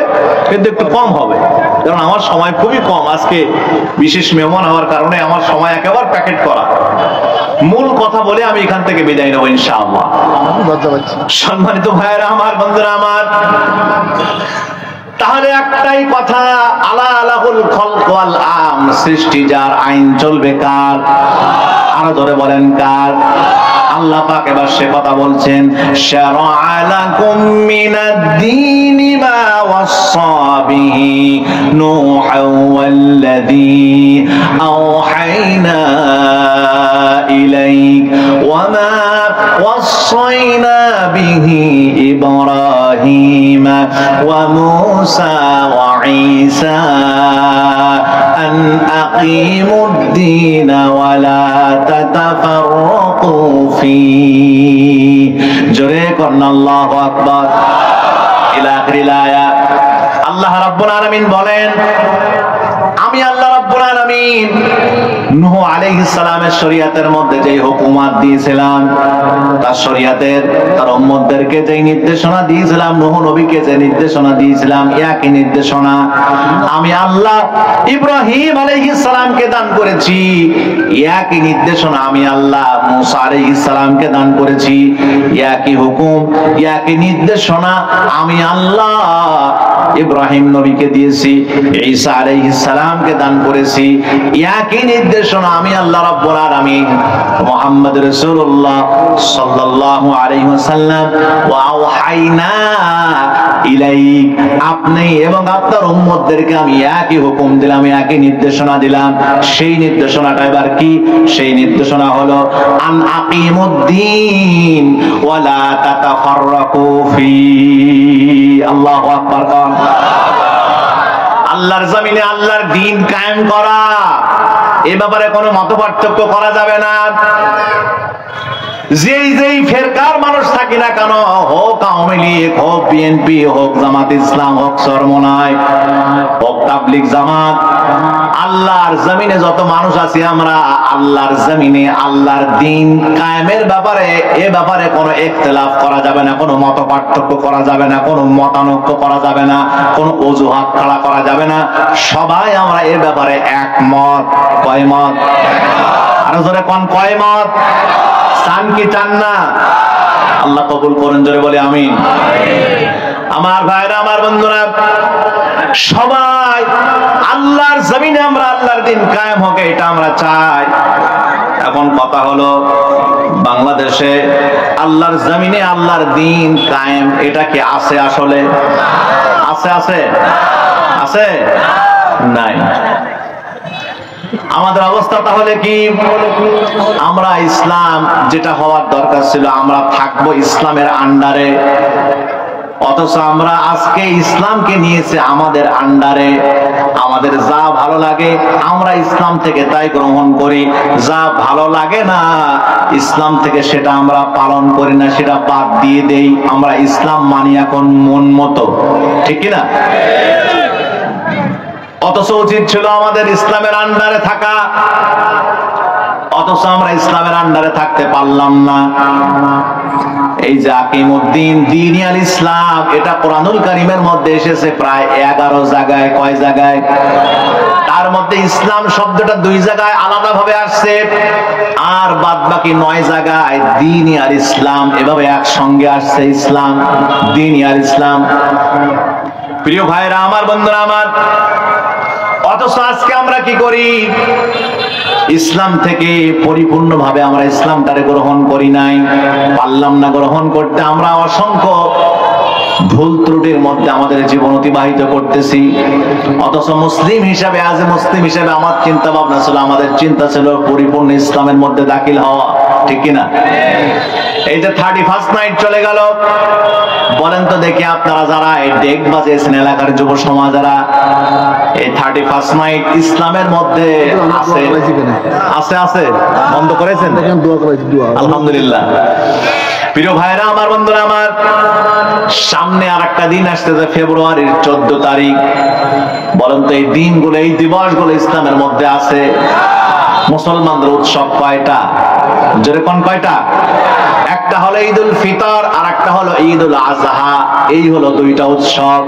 কিন্তু একটু কম হবে, কারণ আমার সময় খুবই কম। আজকে বিশেষ মেহমান হওয়ার কারণে আমার সময় একেবারে প্যাকেট করা। মূল কথা বলে আমি এখান থেকে বিদায় নেবো ইনশাআল্লাহ। সম্মানিত ভাইয়েরা আমার, বন্ধুরা আমার, তাহলে একটাই কথা, আলা আলাহুল খলক ওয়াল আম, সৃষ্টি যার, আইন চলবে কার? আরো ধরে বলেন কার? আল্লাহ পাক এবার সে কথা বলছেন, শারা'a লাকুম মিনাদ-দীনি মা ওয়াসসা বিহি নূহা ওয়াল্লাযী আওহাইনা ইলাইক ওয়া মা ওয়াসাইনা বিহি ইব্রাহিম ওয়া মূসা ওয়া ঈসা আন আকিমুদ-দীন ওয়া লা তাতাফাররাকু ফি। জোরে করুন আল্লাহু আকবার। ইলা আখিরিল আয়াত। আল্লাহ রাব্বুল আলামিন বলেন, আমি আল্লাহ রাব্বুল আলামিন নূহ আলাইহিস সালামের শরীয়তের মধ্যে যে হুকুমাত দিয়েছিলাম, তার শরীয়তের তার উম্মতদেরকে যে নির্দেশনা দিয়েছিলাম, নূহ নবীকে যে নির্দেশনা দিয়েছিলাম, একই নির্দেশনা আমি আল্লাহ ইব্রাহিম আলাইহিস সালামকে দান করেছি। একই নির্দেশনা আমি আল্লাহ মূসা আলাইহিস সালামকে দান করেছি। একই হুকুম, একই নির্দেশনা আমি আল্লাহ ইব্রাহিম নবীকে দিয়েছি, ঈসা আলাইহিস সালামকে দান করেছি। একই নির্দেশনা আমি আল্লাহ রাব্বুল আলামিন মুহাম্মদ রাসূলুল্লাহ সাল্লাল্লাহু আলাইহি ওয়াসাল্লাম ওয়া আওহাইনা ইলাইক, আপনি এবং আপনার উম্মতদেরকে আমি একই হুকুম দিলাম, একই নির্দেশনা দিলাম। সেই নির্দেশনাটা এবার কি? সেই নির্দেশনা হলো আন আকিমুদ্দিন ওয়া লা তাতাফাররাকু ফি। আল্লাহু আকবার। আল্লাহর জমিনে আল্লাহর দ্বীন কায়েম করা, এ ব্যাপারে কোনো মতপার্থক্য করা যাবে না। যেই যেই ফেরকার মানুষ থাকি না কেন, হোক আওয়ামী লীগ, হোক বিএনপি, হোক জামাত ইসলাম, হোক চরমনায়, হোক তাবলিগ জামাত, আল্লাহর জমিনে যত মানুষ আছি আমরা, আল্লাহর জমিনে আল্লাহর দ্বীন কায়েমের ব্যাপারে, এ ব্যাপারে কোনো ইখতিলাফ করা যাবে না, কোনো মতপার্থক্য করা যাবে না, কোনো মতানৈক্য করা যাবে না, কোনো অজুহাত খাড়া করা যাবে না। সবাই আমরা এ ব্যাপারে একমত। কয় মত? আরো জোরে কোন কয় মত? চান কি চান না? আল্লাহ কবুল করেন, জোরে বলে আমিন। আমার ভাইরা, আমার বন্ধুরা, সবাই আল্লাহর জমিনে আমরা আল্লাহর দ্বীন কায়েম হোক, এটা আমরা চাই। এখন কথা হলো, বাংলাদেশে আল্লাহর জমিনে আল্লাহর দ্বীন কায়েম, এটা কি আছে? আসলে আছে? আছে? আছে? নাই। আমাদের অবস্থা তাহলে কি? আমরা ইসলাম যেটা হওয়ার দরকার ছিল, আমরা থাকবো ইসলামের আন্ডারে, অথচ আমরা আজকে ইসলামকে নিয়েছে আমাদের আন্ডারে। আমাদের যা ভালো লাগে আমরা ইসলাম থেকে তাই গ্রহণ করি, যা ভালো লাগে না ইসলাম থেকে সেটা আমরা পালন করি না, সেটা বাদ দিয়ে দেই। আমরা ইসলাম মানি এখন মন মতো, ঠিক কিনা? অথচ উচিত ছিল আমাদের ইসলামের আন্ডারে থাকা, অথচ আমরা ইসলামের আন্ডারে থাকতে পারলাম না। এই যে আকিমুদ্দিন, দ্বীন আল ইসলাম, এটা কোরআনুল কারীমের মধ্যে এসেছে প্রায় 11 জায়গায়। কয় জায়গায়? তার মধ্যে ইসলাম শব্দটা 2 জায়গায় আলাদা ভাবে আসছে, আর বাদ বাকি 9 জায়গায় দ্বীন আল ইসলাম এভাবে একসঙ্গে আসছে। ইসলাম, দ্বীন আল ইসলাম। প্রিয় ভাইরা আমার, বন্ধুরা আমার, অথচ আজকে আমরা কি করি? ইসলাম থেকে পরিপূর্ণভাবে আমরা ইসলামটারে গ্রহণ করি নাই, পারলাম না গ্রহণ করতে। আমরা অসংখ্য ভুল ত্রুটির মধ্যে আমাদের জীবন অতিবাহিত করতেছি। অথচ মুসলিম হিসাবে, আজ মুসলিম হিসাবে আমার চিন্তা ভাবনা ছিল, আমাদের চিন্তা ছিল পরিপূর্ণ ইসলামের মধ্যে দাখিল হওয়া, ঠিক কিনা? এই যে 31st নাইট চলে গেল, বলেন তো দেখি আপনারা যারা এই ডেক বাজিয়েছেন এলাকার যুব সমাজেরা, এই 31st নাইট ইসলামের মধ্যে আছে? আছে আছে বন্ধ করেছেন? আলহামদুলিল্লাহ। প্রিয় ভাইরা আমার, বন্ধুরা আমার, সামনে আর একটা দিন আসতেছে ফেব্রুয়ারির 14 তারিখ। বলেন তো এই দিনগুলো, এই দিবসগুলো ইসলামের মধ্যে আছে? মুসলমানদের উৎসব কয়টা? জোরে কোন কয়টা? একটা হলো ঈদুল ফিতর আর একটা হলো ঈদুল আজহা। এই হলো দুইটা উৎসব।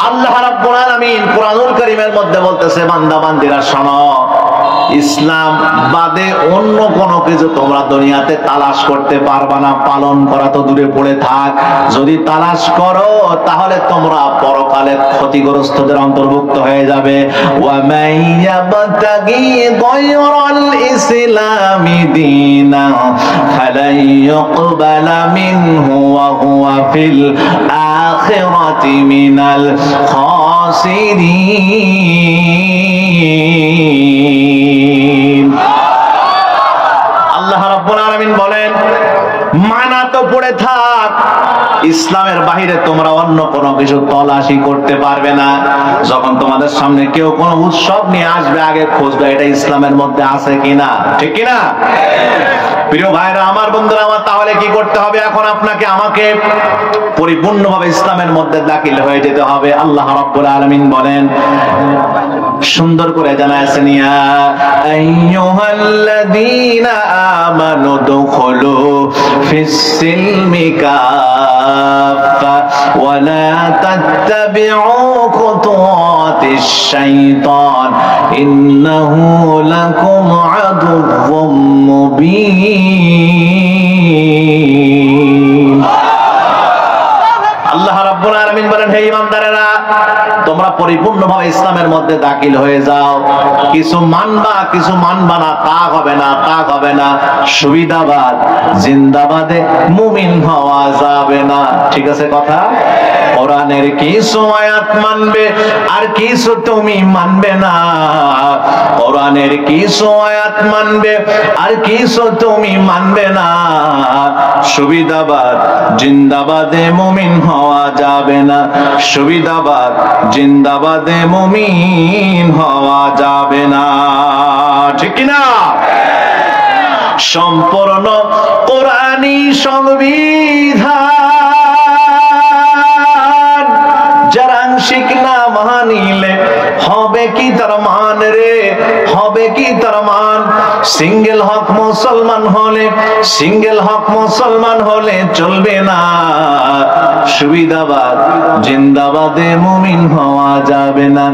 আল্লাহ রাব্বুল আলামিন কুরআনুল কারীমের মধ্যে বলতেছে, বান্দা বান্দিরা শোনো, ইসলাম বাদে অন্য কোনো কিছু তোমরা দুনিয়াতে তালাশ করতে পারবা না। পালন করা তো দূরে পড়ে থাক, যদি তালাশ করো তাহলে তোমরা পরকালে ক্ষতিগ্রস্তদের অন্তর্ভুক্ত হয়ে যাবে। ওয়া মাইয়াবতাগি গায়রাল ইসলামি দীনা ফালাই ইউকবালা মিনহু ওয়া হুয়া ফিল আখিরাতি মিনাল খাসিরিন। আল্লাহ রাব্বুল আলামিন বলেন, মানা তো পড়ে থাক, ইসলামের বাহিরে তোমরা অন্য কোনো কিছু তলাশি করতে পারবে না। যখন তোমাদের সামনে কেউ কোনো উৎসব নিয়ে আসবে, আগে খুঁজবে এটা ইসলামের মধ্যে আছে কিনা, ঠিক কিনা? প্রিয় ভাইরা আমার, বন্ধুরা আমার, তাহলে কি করতে হবে? এখন আপনাকে আমাকে পরিপূর্ণভাবে ইসলামের মধ্যে দাখিল হয়ে যেতে হবে। আল্লাহ রাব্বুল আলামিন বলেন, সুন্দর করে জানায়েছেন, ইয়া আইয়ুহাল্লাযীনা আমানু দুখুলু ফিস সিলমি কাফা ওয়া লা তাত্তাবিউ খুতুওয়াতিশ শাইতান ইন্নাহু লাকুম আদুউম মুবিন। আল্লাহ রাব্বুল আলামিন বলেন, হে ঈমানদারেরা, তোমরা পরিপূর্ণভাবে ইসলামের মধ্যে দাখিল হয়ে যাও। কিছু মানবা, কিছু মানবা না, তা হবে না, তা হবে না। সুবিধাবাদ জিন্দাবাদে মুমিন হওয়া যাবে না। ঠিক আছে কথা? কোরআনের কিছু আয়াত মানবে আর কিছু তুমি মানবে না। কোরআনের কিছু আয়াত মানবে আর কিছু তুমি মানবে না। সুবিধাবাদ জিন্দাবাদে মুমিন হওয়া যাবে না। সুবিধাবাদ জিন্দাবাদে মুমিন হওয়া যাবে না, ঠিক কিনা? সম্পূর্ণ কোরআনী সংবিধান যারা আংশিক না মানিলে হবে কি তার মান রে, হবে কি তার মান? সিঙ্গেল হক মুসলমান হলে, সিঙ্গেল হক মুসলমান হলে চলবে না। সুবিধাবাদ জিন্দাবাদে মুমিন হওয়া যাবে না।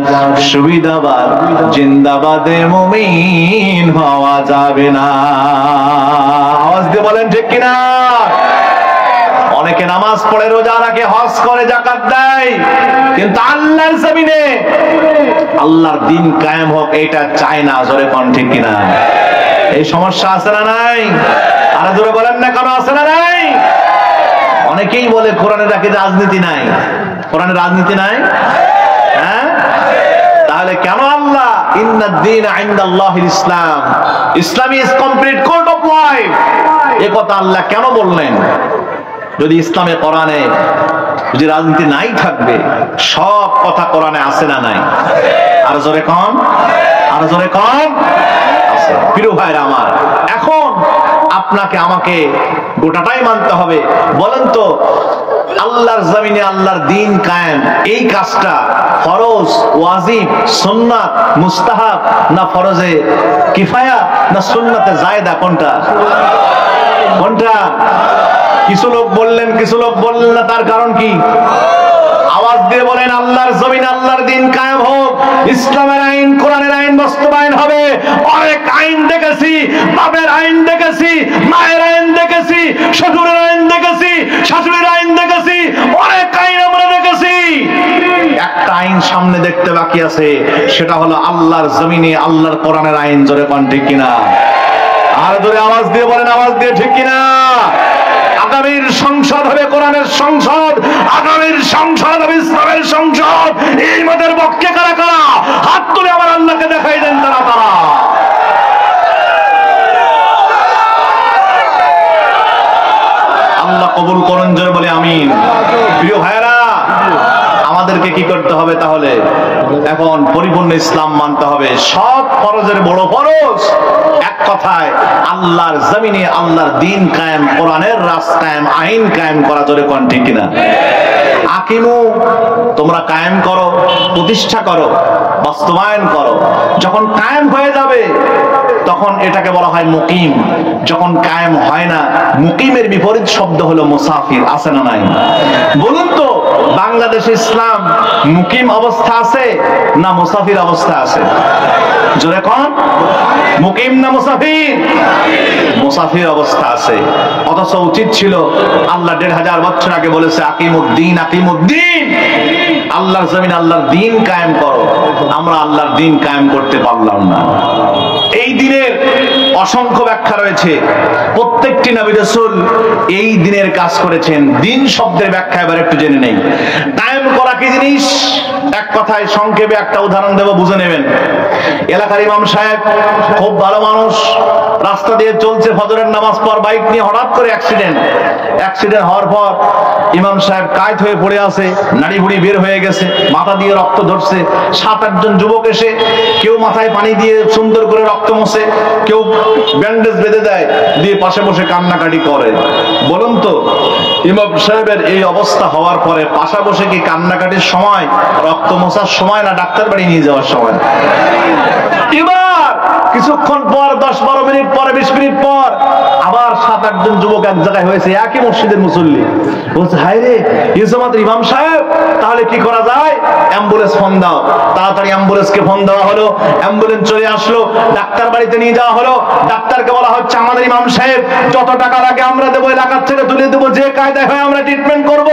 সুবিধাবাদ জিন্দাবাদে মুমিন হওয়া যাবে না। আওয়াজ দিয়ে বলেন ঠিক কিনা? অনেকে নামাজ পড়ে, রোজা রাখে, হজ করে, যাকাত দেয়, কিন্তু আল্লাহর জমিনে আল্লাহর দ্বীন কায়েম হোক এটা চায় না। জোরে কোন ঠিক কিনা? এই সমস্যা আছে না নাই? আর জোরে বলেন না, কেন আছে না নাই? অনেকেই বলে কোরআনে নাকি রাজনীতি নাই। কোরআনে রাজনীতি নাই? হ্যাঁ, তাহলে কেন আল্লাহ ইন্নাদ দীন ইনদাল্লাহিল ইসলাম, Islam is complete code of life, এ কথা আল্লাহ কেন বললেন? যদি ইসলামে, কোরআনে যদি রাজনীতি নাই থাকবে, সব কথা কোরআনে আছে না নাই? আর জোরে কম, আর জোরে কম আছে। প্রিয় ভাইরা আমার, এখন আপনাকে আমাকে গোটাটাই মানতে হবে। বলেন তো, আল্লাহর জমিনে আল্লাহর দ্বীন কায়েম, এই কাজটা ফরজ, ওয়াজিব, সুন্নাত, মুস্তাহাব, না ফরজে কিফায়া, না সুন্নাতে জায়েদা? কোনটা? কোনটা? কিছু লোক বললেন, কিছু লোক বললেন না, তার কারণ কি? আওয়াজ দিয়ে বলেন, আল্লাহর জমিন আল্লাহর দ্বীন কায়েম হোক, ইসলামের আইন, কোরআনের আইন বাস্তবায়ন হবে। অনেক আইন দেখেছি, বাপের আইন দেখেছি, মায়ের আইন দেখেছি, শ্বশুরের আইন দেখেছি, শাশুড়ির আইন দেখেছি, অনেক আইন আমরা দেখেছি। একটা আইন আইন সামনে দেখতে বাকি আছে, সেটা হলো আল্লাহর জমিনে আল্লাহর কোরআনের আইন। জোরে কোন ঠিক কিনা? আর জোরে আওয়াজ দিয়ে বলেন, আওয়াজ দিয়ে ঠিক কিনা? আগামীর সংসদ হবে কোরআনের সংসদ, আগামীর সংসদ হবে ইসলামের সংসদ। এই মতের পক্ষে কারা কারা হাত তুলে আমার আল্লাহকে দেখাই দেন তারা তারা। আল্লাহ কবুল করুন, জোরে বলে আমিন। প্রিয় ভাইরা, আমাদেরকে কি করতে হবে তাহলে? এখন পরিপূর্ণ ইসলাম মানতে হবে। সব ফরজের বড় ফরজ, এক কথায় আল্লাহর জমিনে আল্লাহর দিন কায়েম, কোরআনের রাজ কায়েম, আইন কায়েম করা। জোরে কোন ঠিক কিনা? আকিমু, তোমরা কায়েম করো, প্রতিষ্ঠা করো, বাস্তবায়ন করো। যখন কায়েম হয়ে যাবে তখন এটাকে বলা হয় মুকিম। যখন কায়েম হয় না, মুকিমের বিপরীত শব্দ হলো মুসাফির। আছে না নাই? বলুন তো, বাংলাদেশে ইসলাম মুকিম অবস্থা আছে না মুসাফির অবস্থা আছে? জোরে কোন, মুকিম না মুসাফির? মুসাফির অবস্থা আছে। অথচ উচিত ছিল, আল্লাহ 1500 বছর আগে বলেছে আকিমুদ্দিন, আকিমুদ্দিন, আল্লাহর জমিন আল্লাহর দিন কায়েম করো। আমরা আল্লাহর দিন কায়েম করতে পারলাম না। এই দিনের অসংখ্য ব্যাখ্যা রয়েছে। প্রত্যেকটি নবী রাসূল এই দিনের কাজ করেছেন। দিন শব্দের ব্যাখ্যা এবার একটু জেনে নেই। কায়েম করা কি জিনিস? এক কথায় সংক্ষেপে একটা উদাহরণ দেব, বুঝে নেবেন। এলাকার ইমাম সাহেব খুব ভালো মানুষ, রাস্তা দিয়ে চলছে, ফজরের নামাজ পর বাইক নিয়ে হঠাৎ করে অ্যাক্সিডেন্ট হওয়ার পর ইমাম সাহেব কায়েত হয়ে পড়ে আছে, নাড়ি ভুড়ি বের হয়ে গেছে, মাথা দিয়ে রক্ত ধরছে। 7-8 জন যুবক এসে কেউ মাথায় পানি দিয়ে সুন্দর করে রক্ত মোছে, কেউ ব্যান্ডেজ বেঁধে দেয়, দিয়ে পাশে বসে কান্নাকাটি করে। বলুন তো, ইমাম সাহেবের এই অবস্থা হওয়ার পরে পাশে বসে কি কান্নাকাটির সময়, রক্ত মোছার সময়, না ডাক্তার বাড়ি নিয়ে যাওয়ার সময়? এবার কিছুক্ষণ পর, 10-12 মিনিট পরে, 20 মিনিট পর আবার 7-8 জন যুবক এক জায়গায় হয়েছে, একই মসজিদের মুসল্লি। বলছে, হায় রে, ইমাম সাহেব, তাহলে কি করা যায়? অ্যাম্বুলেন্স ফোন দাও। তাড়াতাড়ি অ্যাম্বুলেন্সকে ফোন দেওয়া হলো, অ্যাম্বুলেন্স চলে আসলো, ডাক্তার বাড়িতে নিয়ে যাওয়া হলো। ডাক্তারকে বলা হচ্ছে, আমাদের ইমাম সাহেব যত টাকা লাগে আমরা দেবো, এলাকার থেকে তুলে দেবো, যে কায়দায় হয় আমরা ট্রিটমেন্ট করব,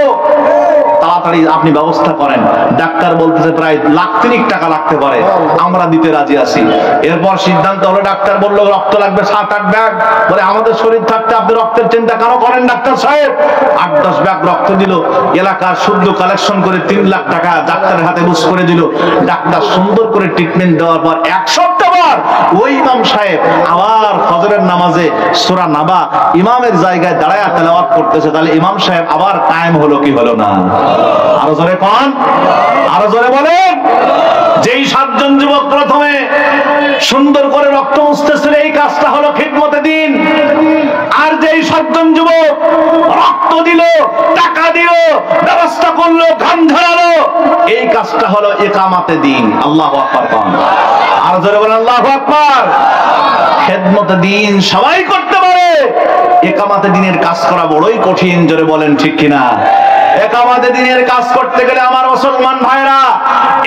তাড়াতাড়ি আপনি ব্যবস্থা করেন। ডাক্তার বলতেছে প্রায় 1,03,000 টাকা লাগতে পারে, আমরা দিতে রাজি আছি। এরপর সিদ্ধান্ত হলো, ডাক্তার বললো রক্ত লাগবে 7-8 ব্যাগ। বলে, আমাদের শরীর থাকতে আপনি রক্তের চিন্তা কেন করেন ডাক্তার সাহেব? 8-10 ব্যাগ রক্ত দিল। এলাকার শুদ্ধ কালেকশন করে 3 লাখ টাকা ডাক্তারের হাতে বুঝ করে দিল। ডাক্তার সুন্দর করে ট্রিটমেন্ট দেওয়ার পর 1 সপ্তাহ পর ওই ইমাম সাহেব আবার ফজরের নামাজে সূরা নাবা ইমামের জায়গায় দাঁড়ায় তেলাওয়াত করতেছে। তাহলে ইমাম সাহেব আবার কায়েম হলো কি হলো না? আরো জোরে কোন, আরো জোরে বলেন। যেই 7 জন যুবক প্রথমে সুন্দর করে রক্ত মুছতেছিল, এই কাজটা হলো খিদমতে দিন। আর যেই 7 জন যুবক রক্ত দিল, টাকা দিল, ব্যবস্থা করলো, ঘাম ঝরালো, এই কাজটা হলো ইকামাতে দিন। আল্লাহু আকবার কোন, আর জোরে বলেন আল্লাহু আকবার। খিদমতে দিন সবাই করতে পারে, ইকামাতে দিনের কাজ করা বড়ই কঠিন। জোরে বলেন ঠিক কিনা? একামাতে দিনের কাজ করতে গেলে আমার মুসলমান ভাইরা,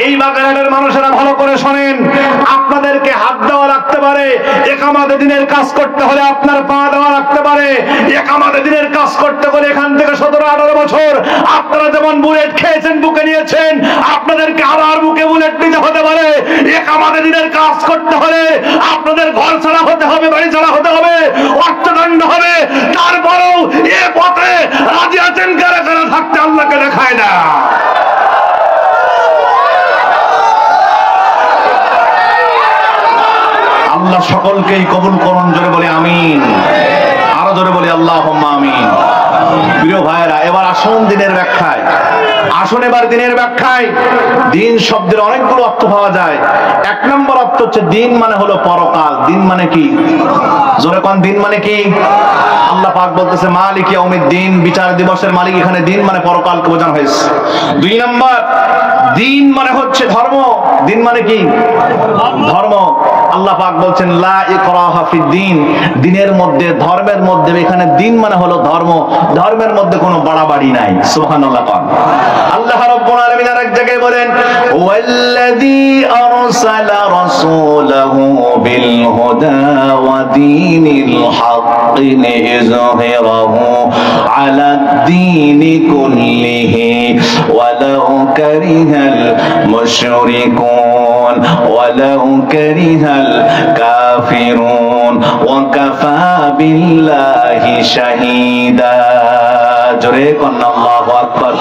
এই বাগেরহাটের মানুষেরা ভালো করে শোনেন, আপনাদেরকে হাত দেওয়া লাগতে পারে। একামাতে দিনের কাজ করতে হলে আপনার পা দেওয়া লাগতে পারে। একামাতে দিনের কাজ করতে হলে এখান থেকে 17-18 বছর আপনারা যেমন বুলেট খেয়েছেন, বুকে নিয়েছেন, আপনাদেরকে আবার বুকে বুলেট নিতে হতে পারে। একামাতে দিনের কাজ করতে হলে আপনাদের ঘর ছাড়া হতে হবে, বাড়ি ছাড়া হতে হবে, অর্থদণ্ড হবে। তারপরেও এ পথে রাজি আছেন কারা কারা থাকতে? আল্লাহকে দেখায় না। আল্লাহ সকলকেই কবুল করুন। জোরে বলে আমিন, আরো জোরে বলে আল্লাহুম্মা আমিন। প্রিয় ভাইরা, এবার আসুন দিনের ব্যাখ্যায়। আসুন এবার দিনের ব্যাখ্যায়। দিন শব্দের অনেকগুলো অর্থ পাওয়া যায়। 1 নম্বর অর্থ হচ্ছে দিন মানে হলো পরকাল। দিন মানে কি? জোরে কোন, দিন মানে কি? আল্লাহ পাক বলতেছে মালিক ইয়াউমিদ্দিন, বিচার দিবসের মালিক। এখানে দিন মানে পরকালকে বোঝানো হয়েছে। 2 নম্বর, দিন মানে হচ্ছে ধর্ম। দিন মানে কি? ধর্ম। আল্লাহ পাক বলছেন লা ইকরাহা ফিদ্দিন, দিনের মধ্যে, ধর্মের মধ্যে, এখানে দিন মানে হলো ধর্ম, ধর্মের মধ্যে কোনো বাড়াবাড়ি নাই। সুবহানাল্লাহ। আল্লাহ রাব্বুল আলামিন আরেক জায়গায় বলেন ওয়াল্লাযী আরসালা রাসূলাহু বিল হুদা ওয়া দীনিল হাক্কি লিইযহিরাহু আলাদ দীনি কুল্লিহি ওয়ালাউ কারিহাল মুশরিকুন ওয়ালাউ কারিহাল কাফিরুন ওয়া কাফা বিল্লাহি শাহীদা। জোরে কোন আল্লাহু আকবার।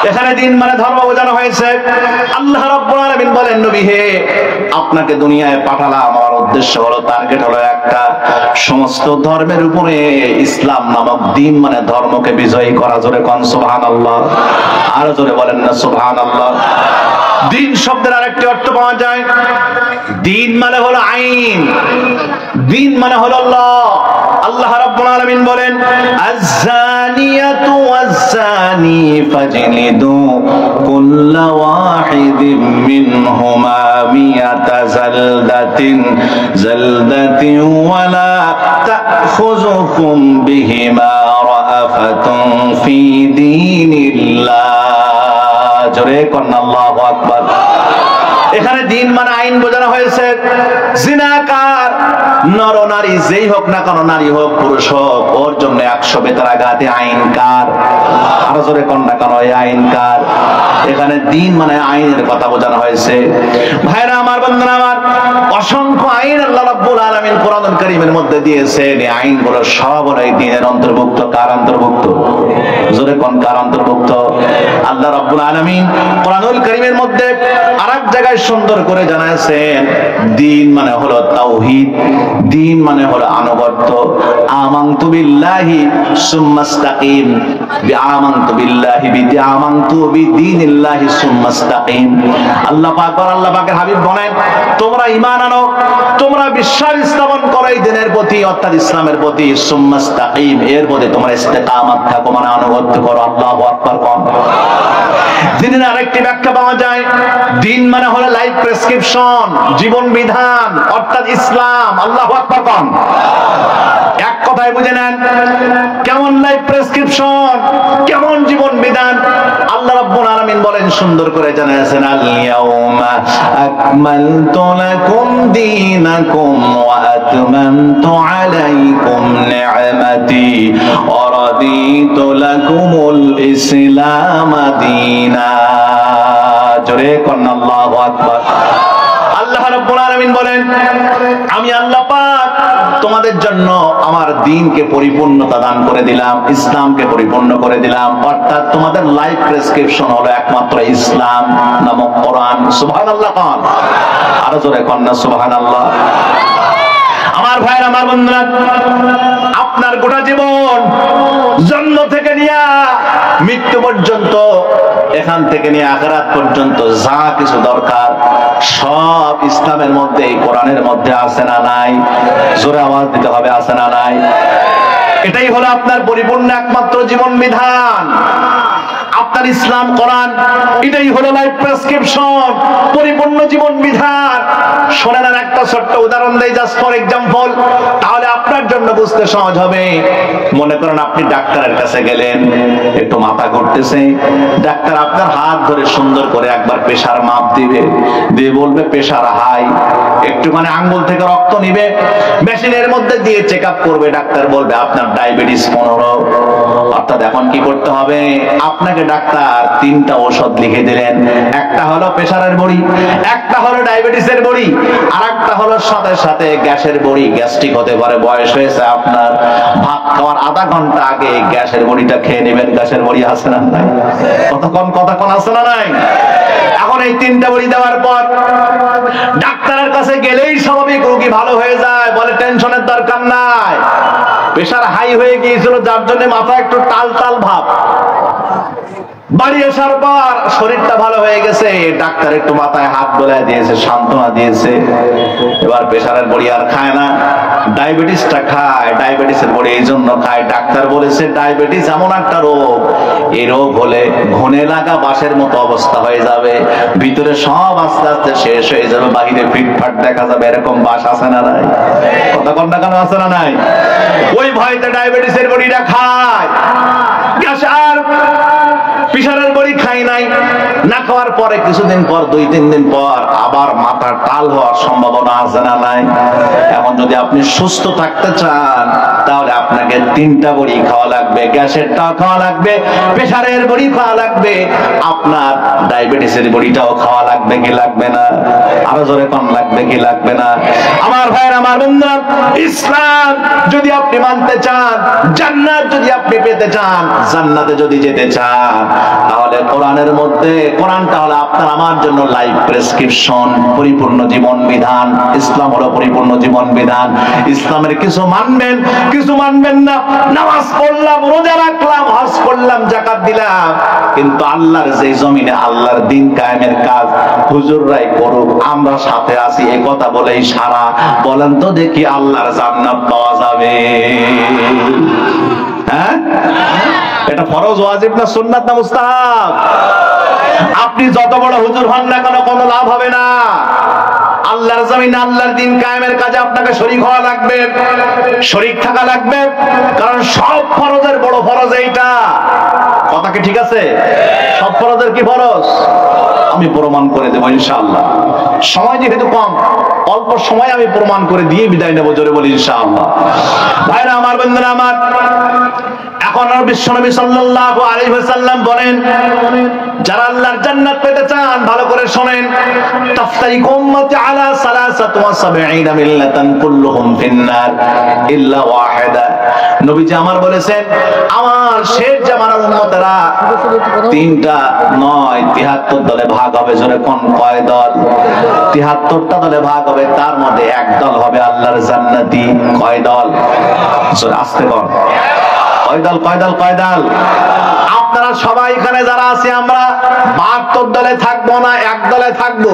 এখানে দিন মানে ধর্ম বোঝানো হয়েছে। আল্লাহ রাব্বুল আলামিন বলেন নবী হে, আপনাকে দুনিয়ায় পাঠালাম, আমার উদ্দেশ্য হলো, টার্গেট হলো একটা, সমস্ত ধর্মের উপরে ইসলাম নামক দিন মানে ধর্মকে বিজয়ী করা। জোরে কোন সুবহানাল্লাহ। আরো জোরে বলেন না সুবহানাল্লাহ। দিন শব্দের আরেকটি অর্থ পাওয়া যায়, দিন মানে হলো আইন, দিন মানে হলো আল্লাহ। আল্লাহ রাব্বুল আলামিন বলেন আয-যানিয়াতু ওয়াজ-যানি ফাজলিদু কুল্লা ওয়াহিদিম মিনহুমা মিয়াতা জালদাতিন জালদাতিন ওয়ালা তা'খুযুকুম বিহিমা রা'াফাতুন ফি দীনিল্লাহ। জোরে কোন আল্লাহু আকবার। এখানে দিন মানে আইন বোঝানো হয়েছে। জিনাকার নর নারী যেই হোক না কেন, নারী হোক পুরুষ হোক, ওর জন্য 100 বেত্রাঘাতে আইন কার? আরো জোরে কোন না কেন, এই আইন কার? এখানে দিন মানে আইনের কথা বোঝানো হয়েছে। ভাইরা আমার, বন্ধুরা আমার, অসংখ্য আইন আল্লাহ রাব্বুল আলামিন কোরআনুল কারীমের মধ্যে দিয়েছেন। এই আইনগুলো সব হলো এই দিনের অন্তর্ভুক্ত। কার অন্তর্ভুক্ত? জোরে কোন কার অন্তর্ভুক্ত? আল্লাহ রাব্বুল আলামিন কোরআনুল কারীমের মধ্যে আরেক জায়গায় সুন্দর করে জানাইছেন দিন মানে হলো তাওহীদ, দিন মানে হলো আনুগত্য। আমানতু বিল্লাহি সুম্মাস্তাকিম, আমানতু বিল্লাহি আমানতু বিদীনিল্লাহি সুম্মাস্তাকিম। আল্লাহ পাক আর আল্লাহ পাকের হাবিব বলেন তোমরা ঈমান আনো, তোমরা বিশ্বাস স্থাপন করো এই দিনের প্রতি, অর্থাৎ ইসলামের প্রতি, সুম্মাস্তাকিম, এর প্রতি তোমরা ইস্তেকামত থাকো, মানে আনুগত্য করো। আল্লাহু আকবার। কোন দিনের আরেকটি ব্যাখ্যা পাওয়া যায়, দিন মানে হলো লাইফ প্রেসক্রিপশন, জীবন বিধান, অর্থাৎ ইসলাম। আল্লাহু আকবার। কোন এক কথায় বুঝে নেন কেমন লাইফ প্রেসক্রিপশন, কেমন জীবন বিধান। আল্লাহ রাব্বুল আলামিন বলেন, সুন্দর করে জানাছেন আল ইয়াউমা আকমালতু লাকুম দীনাকুম ওয়া আতমামতু আলাইকুম নি'মাতি ওয়া রাদিতু লাকুমুল ইসলাম দীনা। জোরে কোন আল্লাহু আকবার। আল্লাহ রাব্বুল আলামিন বলেন আমি আল্লাহ পাক তোমাদের জন্য আমার দ্বীনকে পরিপূর্ণতা দান করে দিলাম, ইসলামকে পরিপূর্ণ করে দিলাম, অর্থাৎ তোমাদের লাইফ প্রেসক্রিপশন হলো একমাত্র ইসলাম নামক কোরআন। সুবহানাল্লাহ। কোন আরো জোরে কোন না সুবহানাল্লাহ। আমার ভাইরা, আমার বন্ধুরা, আপনার গোটা জীবন জন্ম থেকে নিয়ে মৃত্যু পর্যন্ত, এখান থেকে নিয়ে আখিরাত পর্যন্ত যা কিছু দরকার সব ইসলামের মধ্যে, এই কোরআনের মধ্যে আছে না নাই? জোরে আওয়াজ দিতে হবে, আছে না নাই? এটাই হলো আপনার পরিপূর্ণ একমাত্র জীবন বিধান, আপনার ইসলাম কোরআন। এটাই হলো লাইফ প্রেসক্রিপশন, পরিপূর্ণ জীবন বিধান। শোনেন, আর একটা ছোট্ট উদাহরণ দেই, জাস্ট ফর এক্সাম্পল, তাহলে আপনার জন্য বুঝতে সহজ হবে। মনে করেন আপনি ডাক্তারের কাছে গেলেন, একটু মাথা ঘুরতেছে, ডাক্তার আপনার হাত ধরে সুন্দর করে একবার প্রেসার মাপ দিবে, দিয়ে বলবে প্রেসার হাই, একটুখানি আঙ্গুল থেকে রক্ত নিবে, মেশিনের মধ্যে দিয়ে চেক আপ করবে, ডাক্তার বলবে আপনার ডায়াবেটিস 15। অর্থাৎ এখন কি করতে হবে? আপনাকে ডাক্তার 3টা ঔষধ লিখে দিলেন, একটা হলো প্রেসারের বড়ি, একটা হলো ডায়াবেটিসের বড়ি, আর একটা হলো সাথে সাথে গ্যাসের বড়ি। গ্যাস্ট্রিক হতে পারে, বয়স হয়েছে আপনার, ভাত খাওয়ার আধা ঘন্টা আগে গ্যাসের বড়িটা খেয়ে নেবেন। গ্যাসের বড়ি আছে না নাই? কতক্ষণ আছে না নাই? এখন এই 3টা বড়ি দেওয়ার পর ডাক্তারের কাছে গেলেই স্বাভাবিক রোগী ভালো হয়ে যায়, বলে টেনশনের দরকার নাই, প্রেসার হাই হয়ে গিয়েছিল যার জন্য মাথা একটু টাল টাল ভাব। বাড়ি আসার পর শরীরটা ভালো হয়ে গেছে, ডাক্তার একটু মাথায় হাত বোলায় দিয়েছে, সান্ত্বনা দিয়েছে। এবার প্রেসারের বড়ি আর খায় না, ডায়াবেটিসটা খায়। ডায়াবেটিসের বড়ি এই জন্য খায়, ডাক্তার বলেছে ডায়াবেটিস এমন একটা রোগ, এই রোগ হলে ঘনে লাগা বাঁশের মতো অবস্থা হয়ে যাবে, ভিতরে সব আস্তে আস্তে শেষ হয়ে যাবে, বাহিরে ফিটফাট দেখা যাবে। এরকম বাস আছে না নাই? কথা কন্যা কেন আছে না নাই? ওই ভয়তে ডায়াবেটিসের বড়িটা খায়। গ্যাস আর প্রেসারের বড়ি খাই নাই, না খাওয়ার পরে কিছুদিন পর, 2-3 দিন পর আবার মাথার টাল হওয়ার সম্ভাবনা আছে না নাই? এখন যদি আপনি সুস্থ থাকতে চান তাহলে আপনাকে 3টা বড়ি খাওয়া লাগবে, গ্যাসেরটাও খাওয়া লাগবে, প্রেসারের বড়ি খাওয়া লাগবে, আপনার ডায়াবেটিসের বড়িটাও খাওয়া লাগবে কি লাগবে না? আরো জোরে কোন লাগবে কি লাগবে না? আমার ভাইয়ের, আমার বন্ধুরা, ইসলাম যদি আপনি মানতে চান, জান্নাত যদি আপনি পেতে চান, জান্নাতে যদি যেতে চান, তাহলে কোরআনের মধ্যে, কোরআনটা হলো আপনার আমার জন্য লাইফ প্রেসক্রিপশন, পরিপূর্ণ জীবন বিধান। ইসলাম হলো পরিপূর্ণ জীবন বিধান। ইসলামের কিছু মানবেন, কিছু মানবেন না। নামাজ পড়লাম, রোজা রাখলাম, হজ করলাম, যাকাত দিলাম, কিন্তু আল্লাহর যে জমিনে আল্লাহর দিন কায়েমের কাজ হুজুররাই করুক, আমরা সাথে আছি, এই কথা বলেই সারা। বলেন তো দেখি আল্লাহর জান্নাত পাওয়া যাবে? হ্যাঁ, এটা ফরজ, ওয়াজিব না সুন্নাত না মুস্তাহাব? আপনি যত বড় হুজুর হন না কেন, কোনো লাভ হবে না। আল্লাহর জমিনে আল্লাহর দিন কায়েমের কাজে আপনাকে শরীক হওয়া লাগবে, শরীক থাকা লাগবে, কারণ সব ফরজের বড় ফরজ এইটা। কথা কি ঠিক আছে? সব ফরজের কি ফরজ? আমি প্রমাণ করে দেবো ইনশাআল্লাহ। সময় যেহেতু কম, অল্প সময় আমি প্রমাণ করে দিয়ে বিদায় নেবো, জোরে বলি ইনশাআল্লাহ। ভাইরা আমার, বন্ধুরা আমার, এখন আর বিশ্বনবী সাল্লাল্লাহু আলাইহি ওয়াসাল্লাম বলেন, যারা আল্লাহর জান্নাত পেতে চান ভালো করে শুনেন, তাফতারিকু উম্মতি আলা 73 মিল্লাতান কুল্লুহুম ফিন্নার ইল্লা ওয়াহিদা। নবীজি আমার বলেছেন, আমার শেষ জামানার উম্মতেরা 3টা নয় 73 দলে ভাগ হবে। জোরে কোন কয় দল? 73টা দলে ভাগ হবে, তার মধ্যে এক দল হবে আল্লাহর জান্নাতি। কয় দল? জোরে আস্তে কর। কয় দল? কয় দল? কয় দল? আপনারা সবাই এখানে যারা আছি, আমরা 72 দলে থাকবো না, এক দলে থাকবো।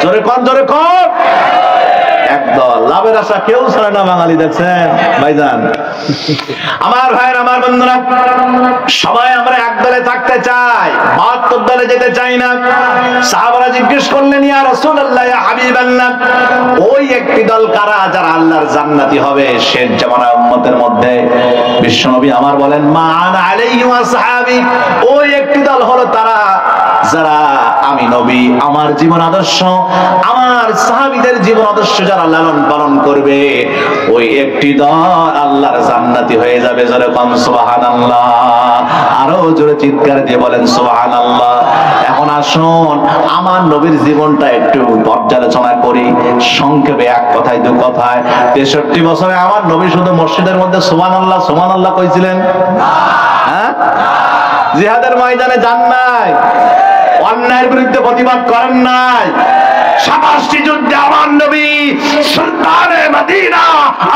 জোরে কোন, জোরে কোন? একদল। লাভের আশা কেউ ছাড়ে না বাঙালি, দেখছেন ভাইজান? আমার ভাইয়ের, আমার বন্ধুরা, সবাই আমরা এক দলে থাকতে চাই, 72 দলে যেতে চাই না। সাহাবারা জিজ্ঞেস করলেন, ইয়া রাসূলুল্লাহ, ইয়া হাবিবাল্লাহ, ওই একটি দল কারা যারা আল্লাহর জান্নাতি হবে শেষ জামানার উম্মতের মধ্যে? বিশ্বনবী আমার বলেন, মা আনা আলাইহি ওয়া সাহাবী, ওই একটি দল হলো তারা যারা আমি নবী, আমার জীবন আদর্শ, আমার সাহাবীদের জীবন আদর্শ যারা লালন পালন করবে, ওই একটি দল আল্লাহর জান্নাতি হয়ে যাবে। জোরে কোন সুবহানাল্লাহ। আরো জোরে চিৎকার দিয়ে বলেন সুবহানাল্লাহ। এখন আসুন আমার নবীর জীবনটা একটু পর্যালোচনা করি, সংক্ষেপে, এক কথায় দু কথায়। 63 বছরে আমার নবী শুধু মসজিদের মধ্যে সুবহানাল্লাহ সুবহানাল্লাহ কইছিলেন? হ্যাঁ, জিহাদের ময়দানে যান নাই, অন্যায়ের বিরুদ্ধে প্রতিবাদ করেন নাই। 27টি যুদ্ধে আমার নবী সুলতানে মদিনা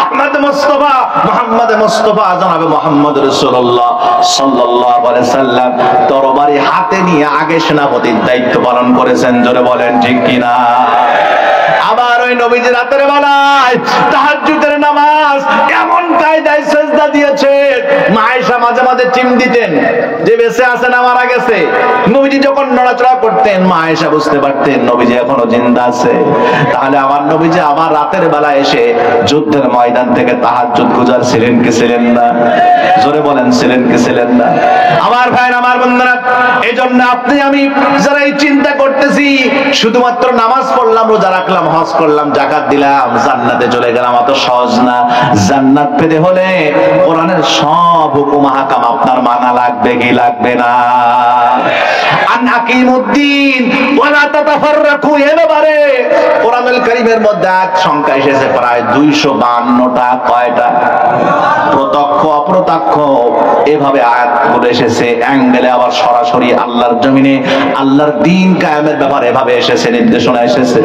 আহমদ মুস্তাফা মুহাম্মদ মুস্তাফা জনাবে মুহাম্মদ রাসূলুল্লাহ সাল্লাল্লাহু আলাইহি সাল্লাম তরবারি হাতে নিয়ে আগে সেনাপতির দায়িত্ব পালন করেছেন। জোরে বলেন ঠিক কিনা? আবার ওই নবীজি রাতের বেলায় তাহাজ্জুদের নামাজ এমন কায়দায় সেজদা দিয়েছেন, মা আয়েশা মাঝে মাঝে চিম দিতেন যে বেঁচে আছে না মারা গেছে। নবীজি যখন নড়াচড়া করতেন, মা আয়েশা বুঝতে পারতেন নবীজি এখনো জিন্দা আছে। তাহলে আমার নবীজি আবার রাতের বেলা এসে যুদ্ধের ময়দান থেকে তাহাজ্জুদ গুজার ছিলেন কি ছিলেন না? জোরে বলেন, ছিলেন কি ছিলেন না? আমার ভাইরা, আমার বন্ধুরা, এজন্য আপনি আমি যারা এই চিন্তা করতেছি শুধুমাত্র নামাজ পড়লাম, রোজা রাখলাম, হজ করলাম, যাকাত দিলাম, জান্নাতে চলে গেলাম, অত সহজ না। জান্নাত পেতে হলে কোরআনের সব হুকুম আহকাম আপনার মানা লাগবে কি লাগবে না? আন আকিমুদ্দিন ওয়া লা তাতাফাররাকু, এ ব্যাপারে কোরআনুল কারীমের মধ্যে এক সংখ্যা এসেছে প্রায় 252টা। কয়টা? প্রত্যক্ষ কপোতাক্ষ, এভাবে আয়াতগুলো এসেছে। অ্যাঙ্গেলে আবার সরাসরি আল্লাহর জমিনে আল্লাহর দ্বীন কায়েমের ব্যাপারে এভাবে এসেছে, নির্দেশনা এসেছে।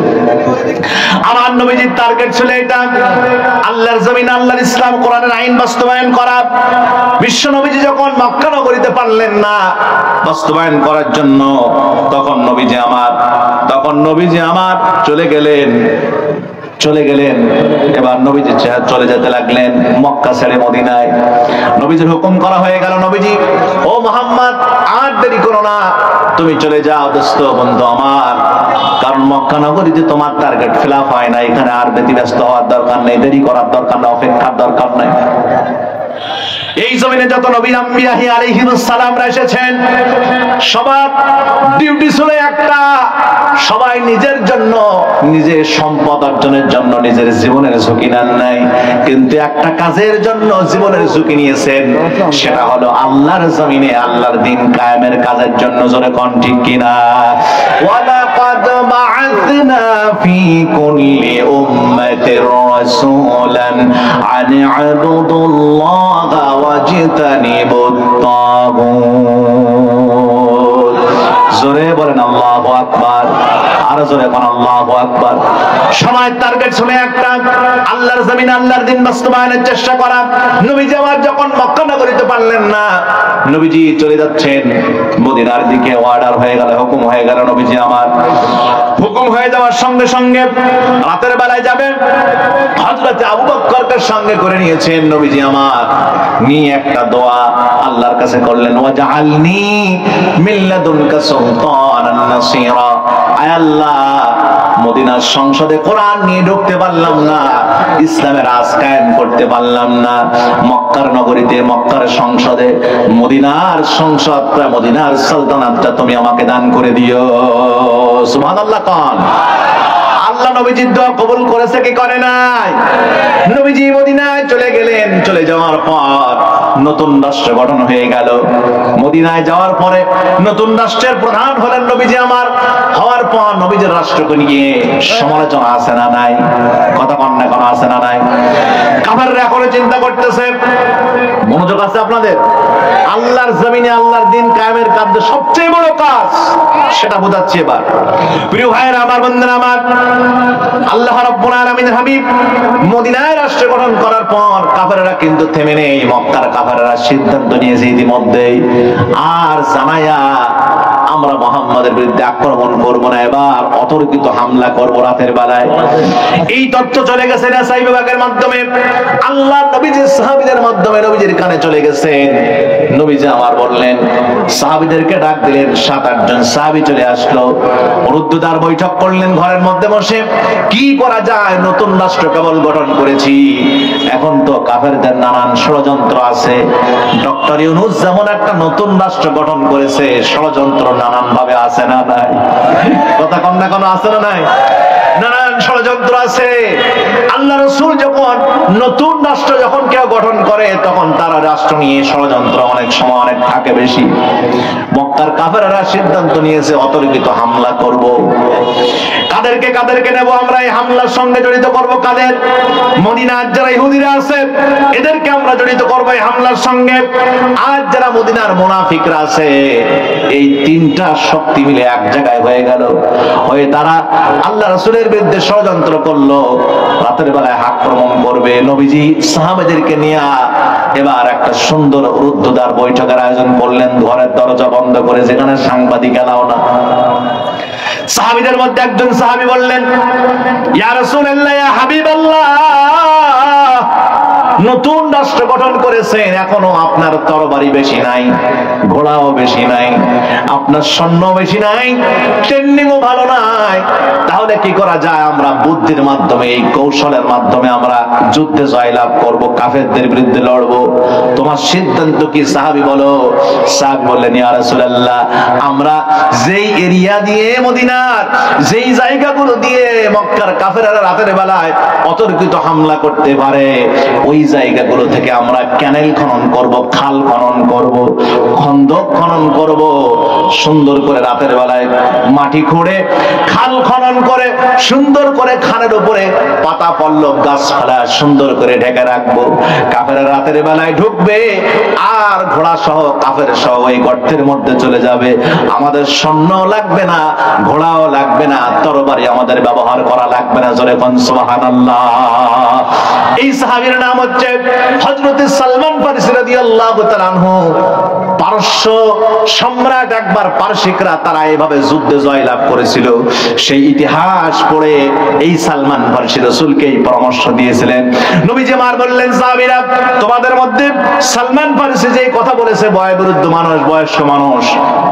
আমার নবীজির টার্গেট ছিল এটা, আল্লাহর জমিনে আল্লাহর ইসলাম কোরআনের আইন বাস্তবায়ন করা। বিশ্ব নবীজি যখন মক্কা নগরীতে পারলেন না বাস্তবায়ন করার জন্য, তখন নবীজি আমার চলে গেলেন। এবার নবীজি চলে যেতে লাগলেন মক্কা ছেড়ে মদিনায়। নবীজির হুকুম করা হয়ে গেল, নবীজি ও মুহাম্মদ আর দেরি করো না, তুমি চলে যাও দোস্ত বন্ধু আমার, কারণ মক্কা নগরীতে তোমার টার্গেট ফিলাপ হয় না, এখানে আর ব্যতিব্যস্ত হওয়ার দরকার নেই, দেরি করার দরকার নেই, অপেক্ষার দরকার নেই। এই জমিনে যত নবী আম্বিয়া আলাইহিস সালামরা এসেছেন, সবার ডিউটি ছিল একটা, সবাই নিজের জন্য, নিজের সম্পদ অর্জনের জন্য নিজের জীবনের ঝুঁকি নেন নাই, কিন্তু একটা কাজের জন্য জীবনের ঝুঁকি নিয়েছেন, সেটা হলো আল্লাহর জমিনে আল্লাহর দ্বীন কায়েমের কাজের জন্য। জোরে কোন ঠিক কিনা? ওয়ালাকাদ বা'আথনা ফি কুল্লি উম্মাতির রাসূলান আন ইবুদুল্লাহা ওয়াজতানিবুত তাগুত। জোরে বলেন আল্লাহু আকবার, আরো জোরে বলেন আল্লাহু আকবার। সবাই টার্গেট ছিল একটা, আল্লাহর জমিনে আল্লাহর দ্বীন বাস্তবায়নের চেষ্টা করা। নবীজি আবার যখন মক্কা নগরীতে পারলেন না, নবীজি চলে যাচ্ছেন মদিনার দিকে। অর্ডার হয়ে গেল, হুকুম হয়ে গেল, নবীজি আমার হুকুম হয়ে যাওয়ার সঙ্গে সঙ্গে রাতের বেলায় যাবেন। হযরত আবু বকরকে সঙ্গে করে নিয়েছেন নবীজি আমার, নিয়ে একটা দোয়া আল্লাহর কাছে করলেন, ওয়াজআলনি মিন লাদুনকা সুলতানান নাসীরা। আয় আল্লাহ, মদিনার সংসদে কোরআন নিয়ে ঢুকতে পারলাম না, ইসলামের রাজ কায়েম করতে পারলাম না, মক্কার নগরীতে মক্কার সংসদে মদিনার সংসদটা, মদিনার সালতানাতটা তুমি আমাকে দান করে দিও। সুবহানাল্লাহ কোন? আল্লাহ নবীজির দোয়া কবুল করেছে কি করে নাই? নবীজি মদিনায় চলে গেলেন। চলে যাওয়ার পর নতুন রাষ্ট্র গঠন হয়ে গেল। মদিনায় যাওয়ার পরে নতুন রাষ্ট্রের প্রধান হলেন নবীজি আমার। হওয়ার পর নবীজির রাষ্ট্রকে নিয়ে সমালোচনা আছে না নাই? কথা কন না, কোনো আছে না নাই? কাফেররা এখন চিন্তা করতেছে, মনোযোগ আছে আপনাদের? আল্লাহর জমিনে আল্লাহর দ্বীন কায়েমের কাজ সবচেয়ে বড় কাজ, সেটা বোঝাচ্ছি এবার। প্রিয় ভাইয়েরা আমার, বন্ধুরা আমার, আল্লাহ রাব্বুল আলামিনের হাবিব মদিনায় রাষ্ট্র গঠন করার পর কাফেররা কিন্তু থেমে নেই। মক্কার কাফেররা সিদ্ধান্ত নিয়েছে ইতিমধ্যেই, আর জানায়া আমরা মুহাম্মাদের বিরুদ্ধে আক্রমণ করব না, এবার অতর্কিত হামলা করব রাতের বেলায়। এই তথ্য চলে গেছে নাসাই বিভাগের মাধ্যমে, আল্লাহ নবীজির সাহাবীদের মাধ্যমে নবীজির কানে চলে গেছেন। নবীজি আমার বললেন, সাহাবীদেরকে ডাক দিলেন, 7-8 জন সাহাবী চলে আসলো। রুদ্ধদ্বার বৈঠক করলেন ঘরের মধ্যে বসে, কি করা যায়, নতুন রাষ্ট্র কেবল গঠন করেছি, এখন তো কাফেরদের নানান ষড়যন্ত্র আছে। ডক্টর ইউনূস যেমন একটা নতুন রাষ্ট্র গঠন করেছে, ষড়যন্ত্র নানান ভাবে আছে না নাই? কথা কম না, কোনো আছে না নাই? নানান ষড়যন্ত্র আছে। আল্লাহ রাসূল যখন নতুন রাষ্ট্র যখন কেউ গঠন করে, তখন তারা রাষ্ট্র নিয়ে ষড়যন্ত্র অনেক সময় অনেক থাকে বেশি। মক্কার কাফেররা সিদ্ধান্ত নিয়েছে অতর্কিত হামলা করব। কাদেরকে নেব আমরা এই হামলার সঙ্গে জড়িত করব? কাদের? মদিনার যারা ইহুদিরা আছে এদেরকে আমরা জড়িত করব এই হামলার সঙ্গে। আর যারা মদিনার মুনাফিকরা আছে, এই তিনটা শক্তি মিলে এক জায়গায় হয়ে গেল, হয়ে তারা আল্লাহ রাসূলের বিরুদ্ধে ষড়যন্ত্র করলো, রাতের বেলায় আক্রমণ করবে। নবীজি সাহাবাদেরকে নিয়ে এবার একটা সুন্দর রুদ্ধদ্বার বৈঠকের আয়োজন করলেন, ঘরের দরজা বন্ধ করে, যেখানে সাংবাদিক এলাও না। সাহাবীদের মধ্যে একজন সাহাবী বললেন, ইয়া রাসূলুল্লাহ, ইয়া হাবিবাল্লাহ, নতুন রাষ্ট্র গঠন করেছেন, এখনো আপনার তরবারি বেশি নাই, ঘোড়াও বেশি নাই, আপনার সৈন্য বেশি নাই, ট্রেনিংও ভালো নাই, তাহলে কি করা যায়? আমরা বুদ্ধির মাধ্যমে, এই কৌশলের মাধ্যমে আমরা যুদ্ধে জয়লাভ করব, কাফেরদের বিরুদ্ধে লড়ব, তোমার সিদ্ধান্ত কি? সাহাবী বলো। সাহাবী বললেন, ইয়া রাসূলুল্লাহ, আমরা যেই এরিয়া দিয়ে মদিনার যেই জায়গাগুলো দিয়ে মক্কার কাফেররা রাতের বেলায় অতর্কিত হামলা করতে পারে, ওই জায়গাগুলো থেকে আমরা ক্যানেল খনন করব, খাল খনন করব, খন্দক খনন করব, সুন্দর করে রাতের বেলায় মাটি খুঁড়ে খাল খনন করে সুন্দর করে খালের উপরে পাতা পল্লব গাছপালা সুন্দর করে ঢেকে রাখবো। কাফেররা রাতের বেলায় ঢুকবে আর ঘোড়া সহ কাফের সহ ওই গর্তের মধ্যে চলে যাবে। আমাদের সৈন্য লাগবে না, ঘোড়াও লাগবে না, তরবারি আমাদের ব্যবহার করা লাগবে না। জোরে কোন সুবহানাল্লাহ। এই সাহাবীর নাম হচ্ছে হযরত সালমান ফারসি রাদিয়াল্লাহু তাআলা আনহু। পারস্য সম্রাট একবার পারসিকরা তারা এভাবে যুদ্ধে জয়লাভ করেছিল। সেই ইতিহাস পড়ে এই সালমান ফারসি রাসূলকে এই পরামর্শ দিয়েছিলেন। নবীজি আমার বললেন, সাহাবীরা তোমাদের মধ্যে সালমান ফারসি যে কথা বলেছে, বয়োবৃদ্ধ মানুষ, বয়স্ক মানুষ,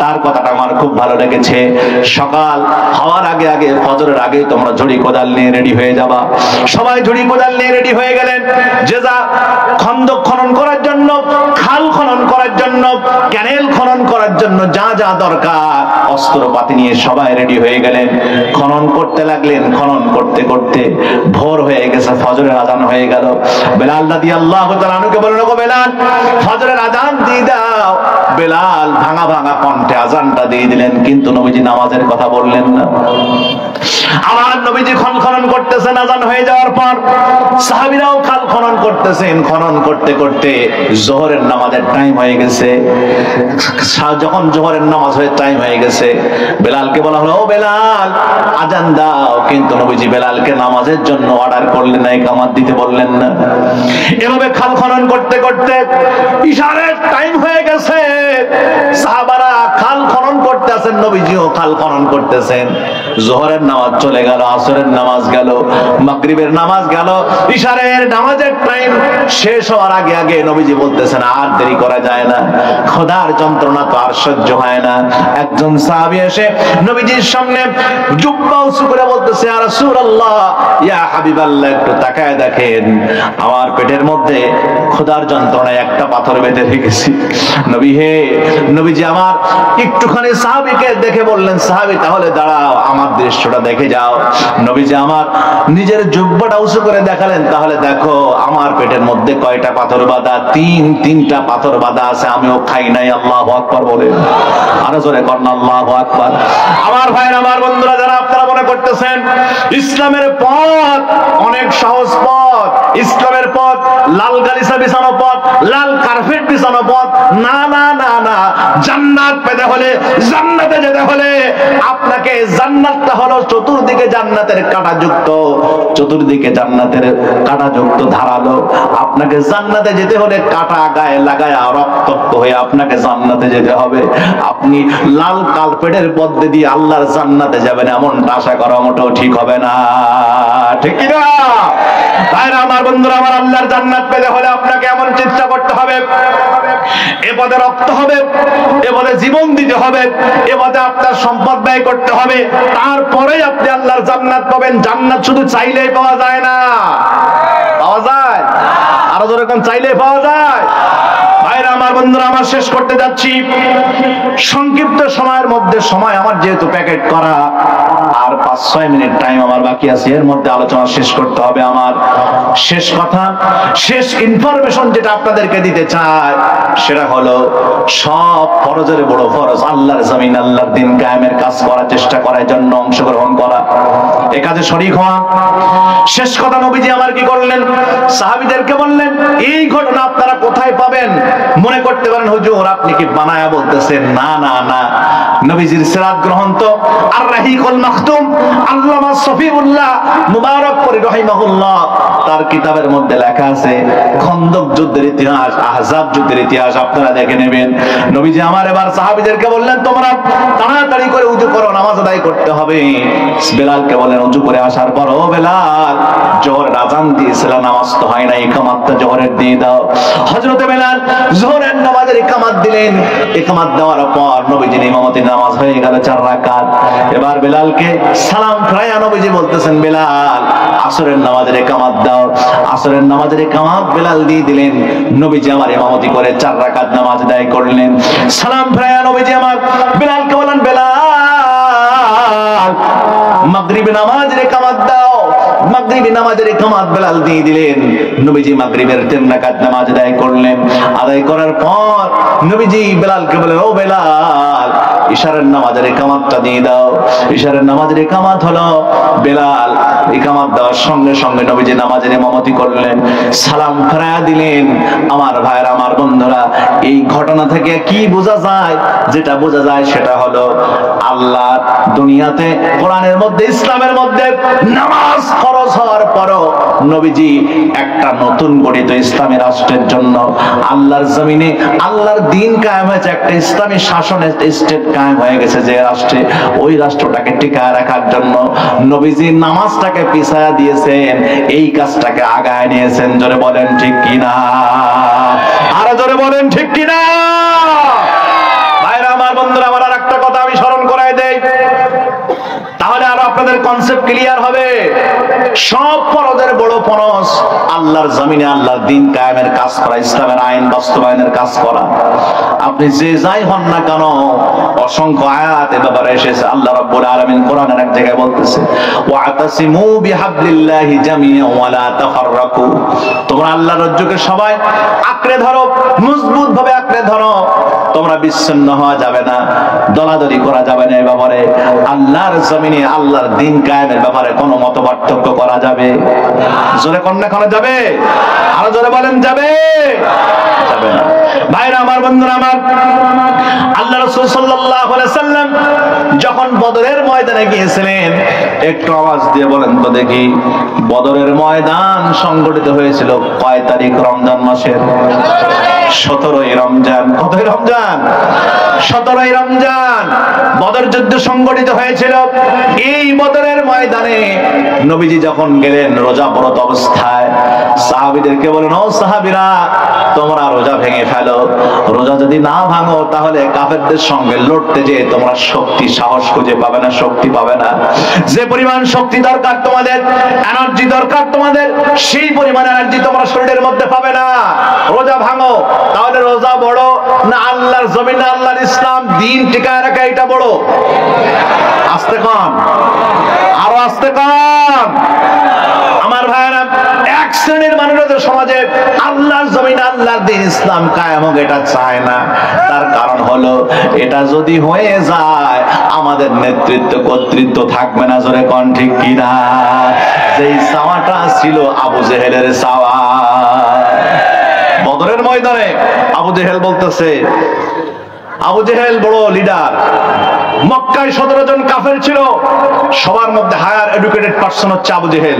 তার কথাটা আমার খুব ভালো লেগেছে। সকাল হওয়ার আগে আগে, ফজরের আগে তোমরা ঝুড়ি কোদাল নিয়ে রেডি হয়ে যাবা। সবাই ঝুড়ি কোদাল নিয়ে রেডি হয়ে গেলেন। যে যা খন্দক খনন করার জন্য, খাল খনন করার জন্য, ক্যানেল খনন করার জন্য যা যা দরকার অস্ত্রপাতি নিয়ে সবাই রেডি হয়ে গেলেন। খনন করতে লাগলেন। খনন করতে করতে ভোর হয়ে গেছে, ফজরের আজান হয়ে গেল। বেলাল রাদিয়াল্লাহু তাআলা আনহুকে বললেন, ওগো বেলাল, ফজরের আজান দিয়ে দাও। বেলাল ভাঙা ভাঙা কণ্ঠে আজানটা দিয়ে দিলেন, কিন্তু নবীজি নামাজের কথা বললেন না। আমার নবীজি খনন করতেছেন। আজান হয়ে যাওয়ার পর সাহাবীরাও খাল খনন করতেছেন। খনন করতে করতে জোহরের নামাজের টাইম হয়ে গেছে। যখন জোহরের নামাজ হয়ে টাইম হয়ে গেছে, বেলালকে বলা হলো, ও বেলাল আজান দাও। কিন্তু নবীজি বেলালকে নামাজের জন্য অর্ডার করলেন না, ইকামত দিতে বললেন না। এভাবে খাল খনন করতে করতে ইশারের টাইম হয়ে গেছে। সাহাবারা খাল খনন করতেছেন, নবীজিও খাল খনন করতেছেন। জোহরের নামাজ চলে গেল, আসরের নামাজ গেল, মাগরিবের নামাজ গেল, ইশারের নামাজের টাইম শেষ হওয়ার আগে আগে নবীজি বলতেছেন, আর দেরি করা যায় না, খোদার যন্ত্রণা তো আর সহ্য হয় না। একজন সাহাবী এসে নবীজির সামনে জুব্বা উঁচু করে বলতেছে, ইয়া রাসূলুল্লাহ, ইয়া হাবিবাল্লাহ, একটু তাকায় দেখেন, আমার পেটের মধ্যে খোদার যন্ত্রণায় একটা পাথর বেঁধে রেখেছি। নবী হে, নবীজি আমার একটুখানি সাহাবীকে দেখে বললেন, সাহাবী তাহলে দাঁড়াও, আমার দৃশ্যটা দেখে যাও। নবীজি আমার নিজের জুব্বাটা উঁচু করে দেখালেন, তাহলে দেখো আমার পেটের মধ্যে কয়টা পাথর বাঁধা, তিনটা পাথর বাঁধা আছে, আমিও খাই নাই। আল্লাহু আকবার বলেন, আরো জোরে করেন আল্লাহু আকবার। আমার ভাইরা, আমার বন্ধুরা, যারা আপনারা মনে করতেছেন ইসলামের পথ অনেক সহজ পথ, ইসলামের পথ লাল গালিচা বিছানো পথ, লাল কার্পেট বিছানো পথ, না না না না, জান্নাত পেতে হলে, জান্নাতে যেতে হলে আপনাকে জান্নাতটা হলো চতুর্দিকে জান্নাতের কাঁটাযুক্ত, চতুর্দিকে জান্নাতের কাঁটাযুক্ত ধারালো। আপনাকে জান্নাতে যেতে হলে কাঁটা গায়ে লাগায় রক্তাক্ত হয়ে আপনাকে জান্নাতে যেতে হবে। আপনি লাল কার্পেটের মধ্যে দিয়ে আল্লাহর জান্নাতে যাবেন এমনটা আশা করা মোটেও ঠিক হবে না, ঠিক কি না? তাই আমার বন্ধুরা, আমার আল্লাহর জান্নাত পেতে হলে আপনাকে এমন চেষ্টা করতে হবে, এ পথে রক্ত হবে, এ পথে জীবন দিতে হবে, এ পথে আপনার সম্পদ ব্যয় করতে হবে, তারপরেই আপনি আল্লাহর জান্নাত পাবেন। জান্নাত শুধু চাইলেই পাওয়া যায় না। পাওয়া যায়? আরো জোরে কোন, চাইলেই পাওয়া যায়? ভাইরা আমার, বন্ধুরা আমার, শেষ করতে যাচ্ছি। সংক্ষিপ্ত সময়ের মধ্যে, সময় আমার যেহেতু প্যাকেট করা, আর 5-6 মিনিট টাইম আমার বাকি আছে, এর মধ্যে আলোচনা শেষ করতে হবে। আমার শেষ কথা, শেষ ইনফরমেশন যেটা আপনাদেরকে দিতে চাই, সেটা হলো সব ফরজের বড় ফরজ আল্লাহর জমিন, আল্লাহর দ্বীন কায়েমের কাজ করার চেষ্টা করার জন্য অংশগ্রহণ করা, এ কাজে শরীক হওয়া। শেষ কথা, নবীজি আমার কি করলেন? সাহাবীদেরকে বললেন, এই ঘটনা আপনারা কোথায় পাবেন? মনে করতে পারেন হুজুর আপনি কি বানায়া বলতেছেন। না না না, নবীজির সিরাত গ্রন্থ আর রাহিকুল মাখতুম, আল্লামা সফিউল্লাহ মুবারকপুরী রাহিমাহুল্লাহ, তার কিতাবের মধ্যে লেখা আছে খন্দক যুদ্ধের ইতিহাস, আহজাব যুদ্ধের ইতিহাস, আপনারা দেখে নেবেন। নবীজি আমার এবার সাহাবীদেরকে বললেন, তোমরা তাড়াতাড়ি করে ওযু করো, নামাজ আদায় করতে হবে। বেলালকে বলেন, ওযু করে আসার পর, ও বেলাল, জোহরের আযান দিয়েছিল, নামাজ তো হয় না, ইকামাতটা জোহরের দিয়ে দাও। হযরত বেলাল জোহরের নামাজের ইকামাত দিলেন। ইকামাত দেওয়ার পর নবীজির ইমামতি নামাজ হয়ে গেল 4 রাকাত। এবার বেলালকে সালাম ফিরায়া নবীজি বলতেছেন, বেলাল আসরের নামাজের ইকামাত দাও। আসরের নামাজের ইকামাত বেলাল দিয়ে দিলেন। নবীজি আমার ইমামতি করে 4 রাকাত নামাজ আদায় করলেন। সালাম ফিরায়া নবীজি আমার বেলালকে বলেন, বেলাল মাগরিবের নামাজের ইকামাত দাও। মাগরিবের নামাজের ইকামাত বেলাল দিয়ে দিলেন। নবীজি মাগরিবের 3 রাকাত নামাজ আদায় করলেন। আদায় করার পর নবীজি বেলালকে বললেন, ও বেলাল, ইশারের নামাজের ইকামতটা দিয়ে দাও। ইশারের নামাজের ইকামত হলো। বেলাল ইকামত দেওয়ার সঙ্গে সঙ্গে নবীজি নামাজের ইমামতি করলেন, সালাম ফেরায়া দিলেন। আমার ভাইরা, আমার বন্ধুরা, এই ঘটনা থেকে কি বোঝা যায়? যেটা বোঝা যায় সেটা হলো আল্লাহ দুনিয়াতে কোরআনের মধ্যে, ইসলামের মধ্যে নামাজ ফরজ হওয়ার পরও নবীজি একটা নতুন গঠিত ইসলামী রাষ্ট্রের জন্য আল্লাহর জমিনে আল্লাহর দিন কায়েম হয়েছে, একটা ইসলামী শাসনের স্টেট কায়েম হয়ে গেছে যে রাষ্ট্রে, ওই রাষ্ট্রটাকে টিকায় রাখার জন্য নবীজি নামাজটাকে পিছায়া দিয়েছেন, এই কাজটাকে আগায় নিয়েছেন। জোরে বলেন ঠিক কিনা? আরো জোরে বলেন ঠিক কিনা? ভাইরা আমার, বন্ধুরা আমার, আর একটা কথা আমি স্মরণ করাই দেই, তাহলে আরো আপনাদের কনসেপ্ট ক্লিয়ার হবে। সব ফরজের বড় ফরজ আল্লাহর জমিনে আল্লাহর দিন কায়েমের কাজ করা, ইসলামের আইন বাস্তবায়নের কাজ করা। আপনি যে যাই হন না কেন, অসংখ্য আয়াত এ ব্যাপারে এসেছে। আল্লাহ রাব্বুল আলামিন কোরআনের এক জায়গায় বলতেছে, ওয়াতাসিমু বিহাবলিল্লাহি জামিআন ওয়া লা তাফাররাকু, তোমরা আল্লাহর রজ্জুকে সবাই আঁকড়ে ধরো, মজবুত ভাবে আঁকড়ে ধরো, তোমরা বিচ্ছিন্ন হওয়া যাবে না, দলাদলি করা যাবে না। এই ব্যাপারে আল্লাহর জমিনে আল্লাহর দিন কায়েমের ব্যাপারে কোনো মতপার্থক্য করা যাবে? জোরে কন্যা করা যাবে? আরো জোরে বলেন, যাবে? যাবে না। ভাইরা আমার, বন্ধুরা আমার, আল্লাহ রাসূল সাল্লাল্লাহু আলাইহি সাল্লাম যখন বদরের ময়দানে গিয়েছিলেন, একটু আওয়াজ দিয়ে বলেন তো দেখি, বদরের ময়দান সংগঠিত হয়েছিল কয় তারিখ? রমজান মাসের 17ই রমজান। কতই রমজান? 17ই রমজান বদর যুদ্ধ সংগঠিত হয়েছিল। এই বদরের ময়দানে নবীজি যখন গেলেন রোজা ব্রত অবস্থায়, সাহাবীদেরকে বলেন, ও সাহাবীরা, তোমরা রোজা ভেঙে ফেলো। রোজা যদি না ভাঙো তাহলে কাফেরদের সঙ্গে লড়তে যেয়ে তোমরা শক্তি সাহস খুঁজে পাবে না, শক্তি পাবে না। যে পরিমাণ শক্তি দরকার তোমাদের, এনার্জি দরকার তোমাদের, সেই পরিমাণ এনার্জি তোমরা শরীরের মধ্যে পাবে না। রোজা ভাঙো। তাহলে রোজা বড় না আল্লাহর জমিনে আল্লাহর ইসলাম দিন টিকায় রাখা এটা বড়? আস্তে কন, আরো আস্তে কন। আমার ভাইরা, এক শ্রেণীর মানুষদের সমাজে আল্লাহর জমিনে আল্লাহর দিন ইসলাম কায়েম হোক এটা চায় না। তার কারণ হলো, এটা যদি হয়ে যায় আমাদের নেতৃত্ব কর্তৃত্ব থাকবে না। জোরে কন ঠিক কিনা? যেই চাওয়াটা ছিল আবু জেহেলের চাওয়া। বদরের ময়দানে আবু জেহেল বলতেছে, আবু জেহেল বড় লিডার, মক্কায় 17 জন কাফের ছিল, সবার মধ্যে হায়ার এডুকেটেড পারসন হচ্ছে আবু জেহেল।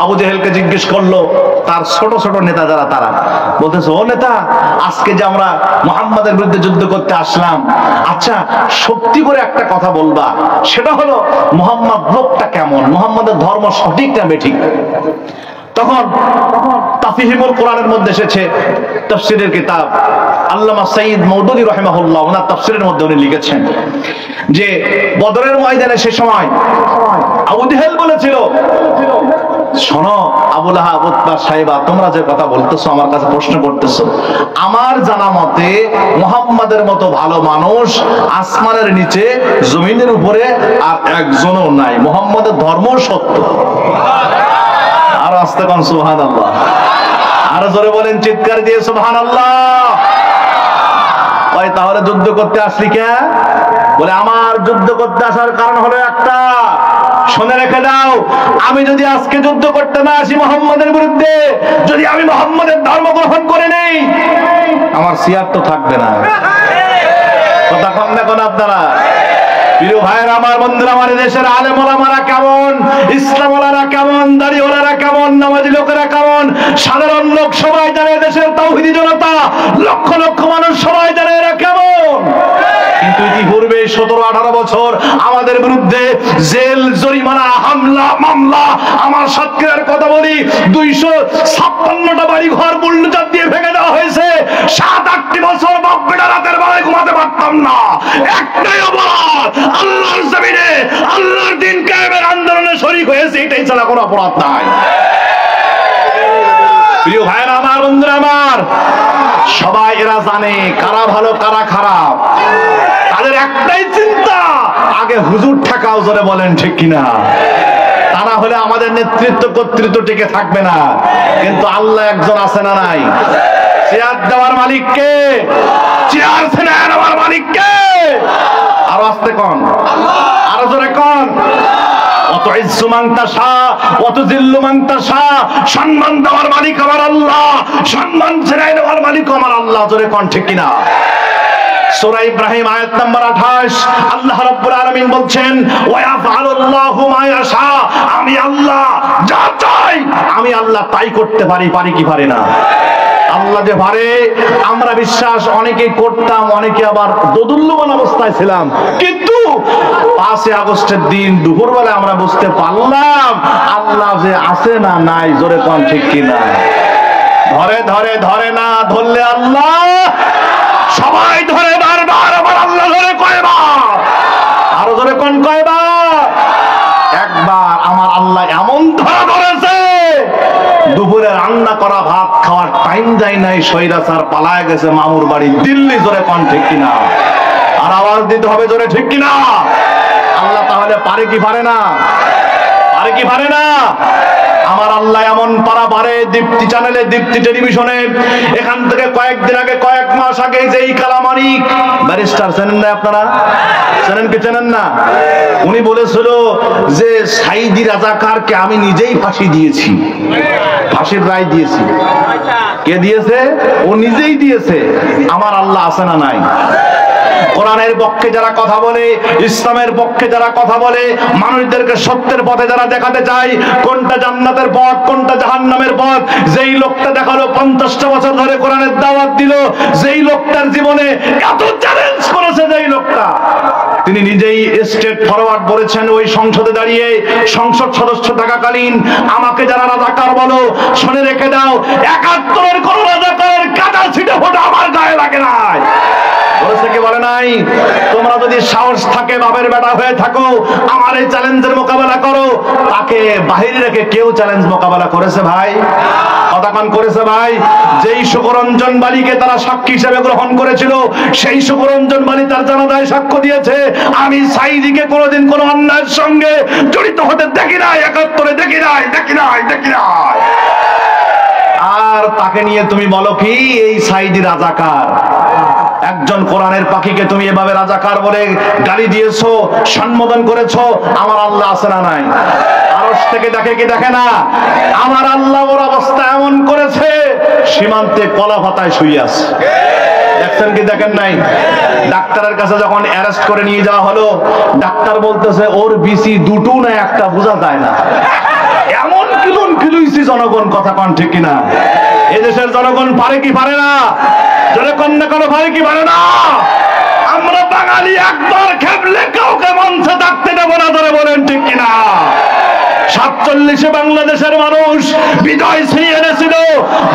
আবু জেহেলকে জিজ্ঞেস করলো তার ছোট ছোট নেতা যারা, তারা বলতেছে, ও নেতা, আজকে যে আমরা মুহাম্মাদের বিরুদ্ধে যুদ্ধ করতে আসলাম, আচ্ছা সত্যি করে একটা কথা বলবা, সেটা হলো মুহাম্মদ লোকটা কেমন, মুহাম্মাদের ধর্ম সঠিক না বেঠিক? তখন তাফসীরুল কোরআনের মধ্যে এসেছে, তাফসীরের কিতাব আল্লামা সাইয়্যিদ মওদুদী রাহিমাহুল্লাহ ওনার তাফসীরের মধ্যে উনি লিখেছেন যে বদরের ময়দানে সে সময় আবু জেহেল বলেছিল, শোনো আবু লাহাব, উতবা, সাইবা, তোমরা যে কথা বলতেছো, আমার কাছে প্রশ্ন করতেছো, আমার জানা মতে মুহাম্মাদের মতো ভালো মানুষ আসমানের নিচে জমিনের উপরে আর একজনও নাই, মুহাম্মাদের ধর্ম সত্য। আর আস্তে কোন সুবহানাল্লাহ, আরো জোরে বলেন, চিৎকার দিয়ে সুবহানাল্লাহ। ওই তাহলে যুদ্ধ করতে আসলি কেন? বলে, আমার যুদ্ধ করতে আসার কারণ হলো একটা, শুনে রেখে দাও, আমি যদি আজকে যুদ্ধ করতে না আসি মুহাম্মাদের বিরুদ্ধে, যদি আমি মুহাম্মাদের ধর্ম গ্রহণ করে নেই, আমার সিয়ার তো থাকবে না। কথা কম না কোন আপনারা? প্রিয় ভাইরা আমার, বন্ধুরা আমার, দেশের আলেম ওলামারা কেমন, ইসলাম ওয়ালারা কেমন, দাড়িওয়ালারা কেমন, নামাজি লোকেরা কেমন, সাধারণ লোক সবাই জানে, দেশের তাওহীদি জনতা লক্ষ লক্ষ মানুষ সবাই জানে এরা কেমন। কিন্তু ইতিপূর্বে 17-18 বছর আমাদের বিরুদ্ধে জেল, জরিমানা, হামলা, মামলা, আমার সাতক্ষীরার কথা বলি, 256টা বাড়ি ঘর বুলডোজার দিয়ে ভেঙে দেওয়া হয়েছে। 7-8 বছর বাপ্পিটা রাতের বেলায় ঘুমাতে পারতাম না। একটাই অপরাধ, আল্লাহর জমিনে আল্লাহর দিন কায়েমের আন্দোলনে শরীক হয়েছে, এটাই ছাড়া কোনো অপরাধ নাই। প্রিয় ভাইরা আমার, বন্ধুরা আমার, সবাই এরা জানে কারা ভালো কারা খারাপ। তাদের একটাই চিন্তা, আগে হুজুর ঠেকাও। জোরে বলেন ঠিক কিনা? না হলে আমাদের নেতৃত্ব কর্তৃত্ব টিকে থাকবে না। কিন্তু আল্লাহ একজন আছে না নাই? চেয়ার দেওয়ার মালিক কে? চেয়ার ছেড়ে নেওয়ার মালিক কে? আরো আসতে কোন, আরো জোরে কোন। অত ইজ্জু মান তাশা অত জিল্লু মান তাশা, সম্মান দেওয়ার মালিক আমার আল্লাহ, সম্মান ছেড়ে নেওয়ার মালিক আমার আল্লাহ। জোরে কোন ঠিক কিনা? সূরা ইব্রাহিম আয়াত নাম্বার 28 আল্লাহ রাব্বুল আলামিন বলছেন ওয়া ইয়াফআলুল্লাহু মা ইয়াশা, আমি আল্লাহ যা চাই আমি আল্লাহ তাই করতে পারি। পারি কি পারি না? আল্লাহ যে পারে আমরা বিশ্বাস অনেকেই করতাম, অনেকে আবার দোদুল্যমান অবস্থায় ছিলাম। কিন্তু 5 আগস্টের দিন দুপুরবেলা আমরা বুঝতে পারলাম আল্লাহ যে আছে না নাই। জোরে কোন ঠিক কিনা? ধরে ধরে ধরে না ধরলে আল্লাহ সবাই ধরে বারবার, আবার আল্লাহ ধরে কয়বার? আরো ধরে কোন কয়বার? একবার আমার আল্লাহ এমন ধরা ধরেছে দুপুরে রান্না করা ভাত খাওয়ার টাইম যায় নাই, সৈরাচার পালায় গেছে মামুর বাড়ি দিল্লি। জোরে কোন ঠিক কিনা? আর আওয়াজ দিতে হবে জোরে ঠিক কিনা? আল্লাহ তাহলে পারে কি পারে না? পারে কি পারে না? আমার আল্লাহ এমন পারা পারে। দীপ্তি চ্যানেলে, দীপ্তি টেলিভিশনে এখান থেকে কয়েকদিন আগে, কয়েক মাস আগে যেই কালামানিক ব্যারিস্টার চেনেন না আপনারা? চেনেন কি চেনেন না? উনি বলেছিল যে সাইদি রাজাকারকে আমি নিজেই ফাঁসি দিয়েছি, ফাঁসির রায় দিয়েছি। কে দিয়েছে? ও নিজেই দিয়েছে। আমার আল্লাহ আছে না নাই? কোরআনের পক্ষে যারা কথা বলে, ইসলামের পক্ষে যারা কথা বলে, মানুষদেরকে সত্যের পথে যারা দেখাতে চায় কোনটা জান্নাতের পথ কোনটা জাহান্নামের পথ, যেই লোকটা দেখালো 50টা বছর ধরে কোরআনের দাওয়াত দিল, যেই লোকটার জীবনে এত চ্যালেঞ্জ করেছে, যেই লোকটা তিনি নিজেই স্টেট ফরওয়ার্ড বলেছেন ওই সংসদে দাঁড়িয়ে, সংসদ সদস্য থাকাকালীন, আমাকে যারা রাজাকার বলো শুনে রেখে দাও, 71-এর কোন রাজাকারের কাদা ছিটে ফোঁটা আমার গায়ে লাগে নাই। বলেছে কি বলে নাই? তোমরা যদি সাহস থাকে, বাপের বেটা হয়ে থাকো, আমার এই চ্যালেঞ্জের মোকাবেলা করো। তাকে বাহিরে রেখে কেউ চ্যালেঞ্জ মোকাবেলা করেছে ভাই? কতক্ষণ করেছে ভাই? যেই সুকরঞ্জন বালিকে তারা সাক্ষী হিসেবে গ্রহণ করেছিল, সেই সুকরঞ্জন বালি তার জানাজায় সাক্ষ্য দিয়েছে আমি সাইদিকে কোনোদিন কোনো অন্যায়ের সঙ্গে জড়িত হতে দেখি নাই, 71-এ দেখি নাই, দেখি নাই, দেখি নাই। আর তাকে নিয়ে তুমি বলো কি এই সাইদি রাজাকার? একজন কোরআনের পাখিকে তুমি এভাবে রাজাকার বলে গালি দিয়েছো, সম্বোধন করেছো। আমার আল্লাহ আছে না নাই? আরশ থেকে দেখে কি দেখে না? আমার আল্লাহ ওর অবস্থা এমন করেছে সীমান্তে কলা পাতায় শুয়ে আছে। দেখছেন কি দেখেন নাই? ডাক্তারের কাছে যখন অ্যারেস্ট করে নিয়ে যাওয়া হলো, ডাক্তার বলতেছে ওর বিসি দুটো না একটা বোঝা যায় না। এমন কিলুন কিলুইছি জনগণ। কথা কন ঠিক কিনা? এদেশের জনগণ পারে কি পারে না? জোরে কোন না কোনো পারে কি পারে না? আমরা বাঙালি একবার খেপলে কাউকে মঞ্চে থাকতে দেব না। ধরে বলেন ঠিক কিনা? 47-এ বাংলাদেশের মানুষ বিজয় ছিনিয়ে এনেছিল,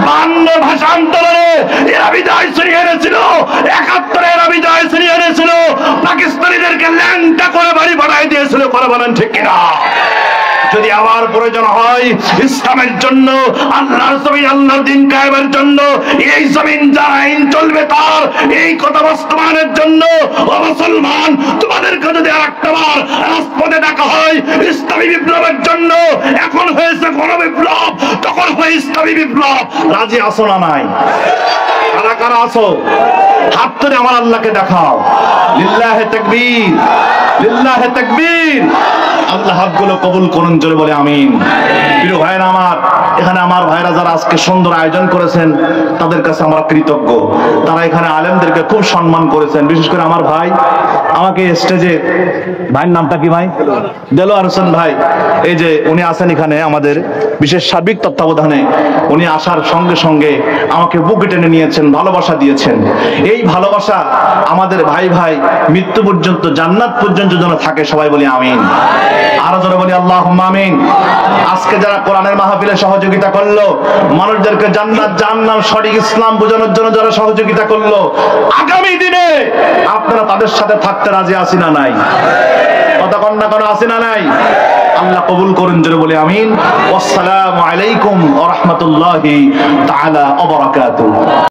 52 ভাষা আন্দোলনে এরা বিজয় ছিনিয়ে এনেছিল, 71-এ এরা বিজয় ছিনিয়ে এনেছিল, পাকিস্তানিদেরকে ল্যাংটা করে বাড়ি বানাই দিয়েছিল। করে বলেন ঠিক কিনা? যদি আবার প্রয়োজন হয় ইসলামের জন্য, আল্লাহর জমিন, আল্লাহর দ্বীন কায়েমের জন্য, এই জমিন যার আইন চলবে তার, এই কথা বাস্তবায়নের জন্য, ও মুসলমান তোমাদেরকে যদি আরেকটা বার রাজপথে ডাকা হয় ইসলামী বিপ্লবের জন্য, এখন হয়েছে গণবিপ্লব, তখন হয় ইসলামী বিপ্লব, রাজি আছো না নাই? কারা কারা আছো? হাত তুলে আমার আল্লাহকে দেখাও। লিল্লাহে তাকবীর, লিল্লাহে তাকবীর। আল্লাহ হাতগুলো কবুল করুন, জোরে বলে আমিন। প্রিয় ভাইরা আমার, এখানে আমার ভাইরা যারা আজকে সুন্দর আয়োজন করেছেন তাদের কাছে আমরা কৃতজ্ঞ। তারা এখানে আলেমদেরকে খুব সম্মান করেছেন। বিশেষ করে আমার ভাই আমাকে স্টেজে, ভাইয়ের নামটা কি ভাই? দেলোয়ার হোসেন ভাই, এই যে উনি আছেন এখানে আমাদের বিশেষ সার্বিক তত্ত্বাবধানে, উনি আসার সঙ্গে সঙ্গে আমাকে বুকে টেনে নিয়েছেন, ভালোবাসা দিয়েছেন। এই ভালোবাসা আমাদের ভাই ভাই মৃত্যু পর্যন্ত, জান্নাত পর্যন্ত যেন থাকে। সবাই বলি আমিন। আরো জোরে বলি আল্লাহুম্মা আমিন। আজকে যারা কোরআনের মাহফিলে সহযোগিতা করলো, মানুষদেরকে জান্নাত জাহান্নাম সঠিক ইসলাম বোঝানোর জন্য যারা সহযোগিতা করলো, আগামী দিনে আপনারা তাদের সাথে থাকতে রাজি আছি না নাই? কথা কন না, কোনো আছি না নাই? আল্লাহ কবুল করুন, জোরে বলি আমিন। আসসালামু আলাইকুম ওয়া রাহমাতুল্লাহি তাআলা ওয়া বারাকাতুহু।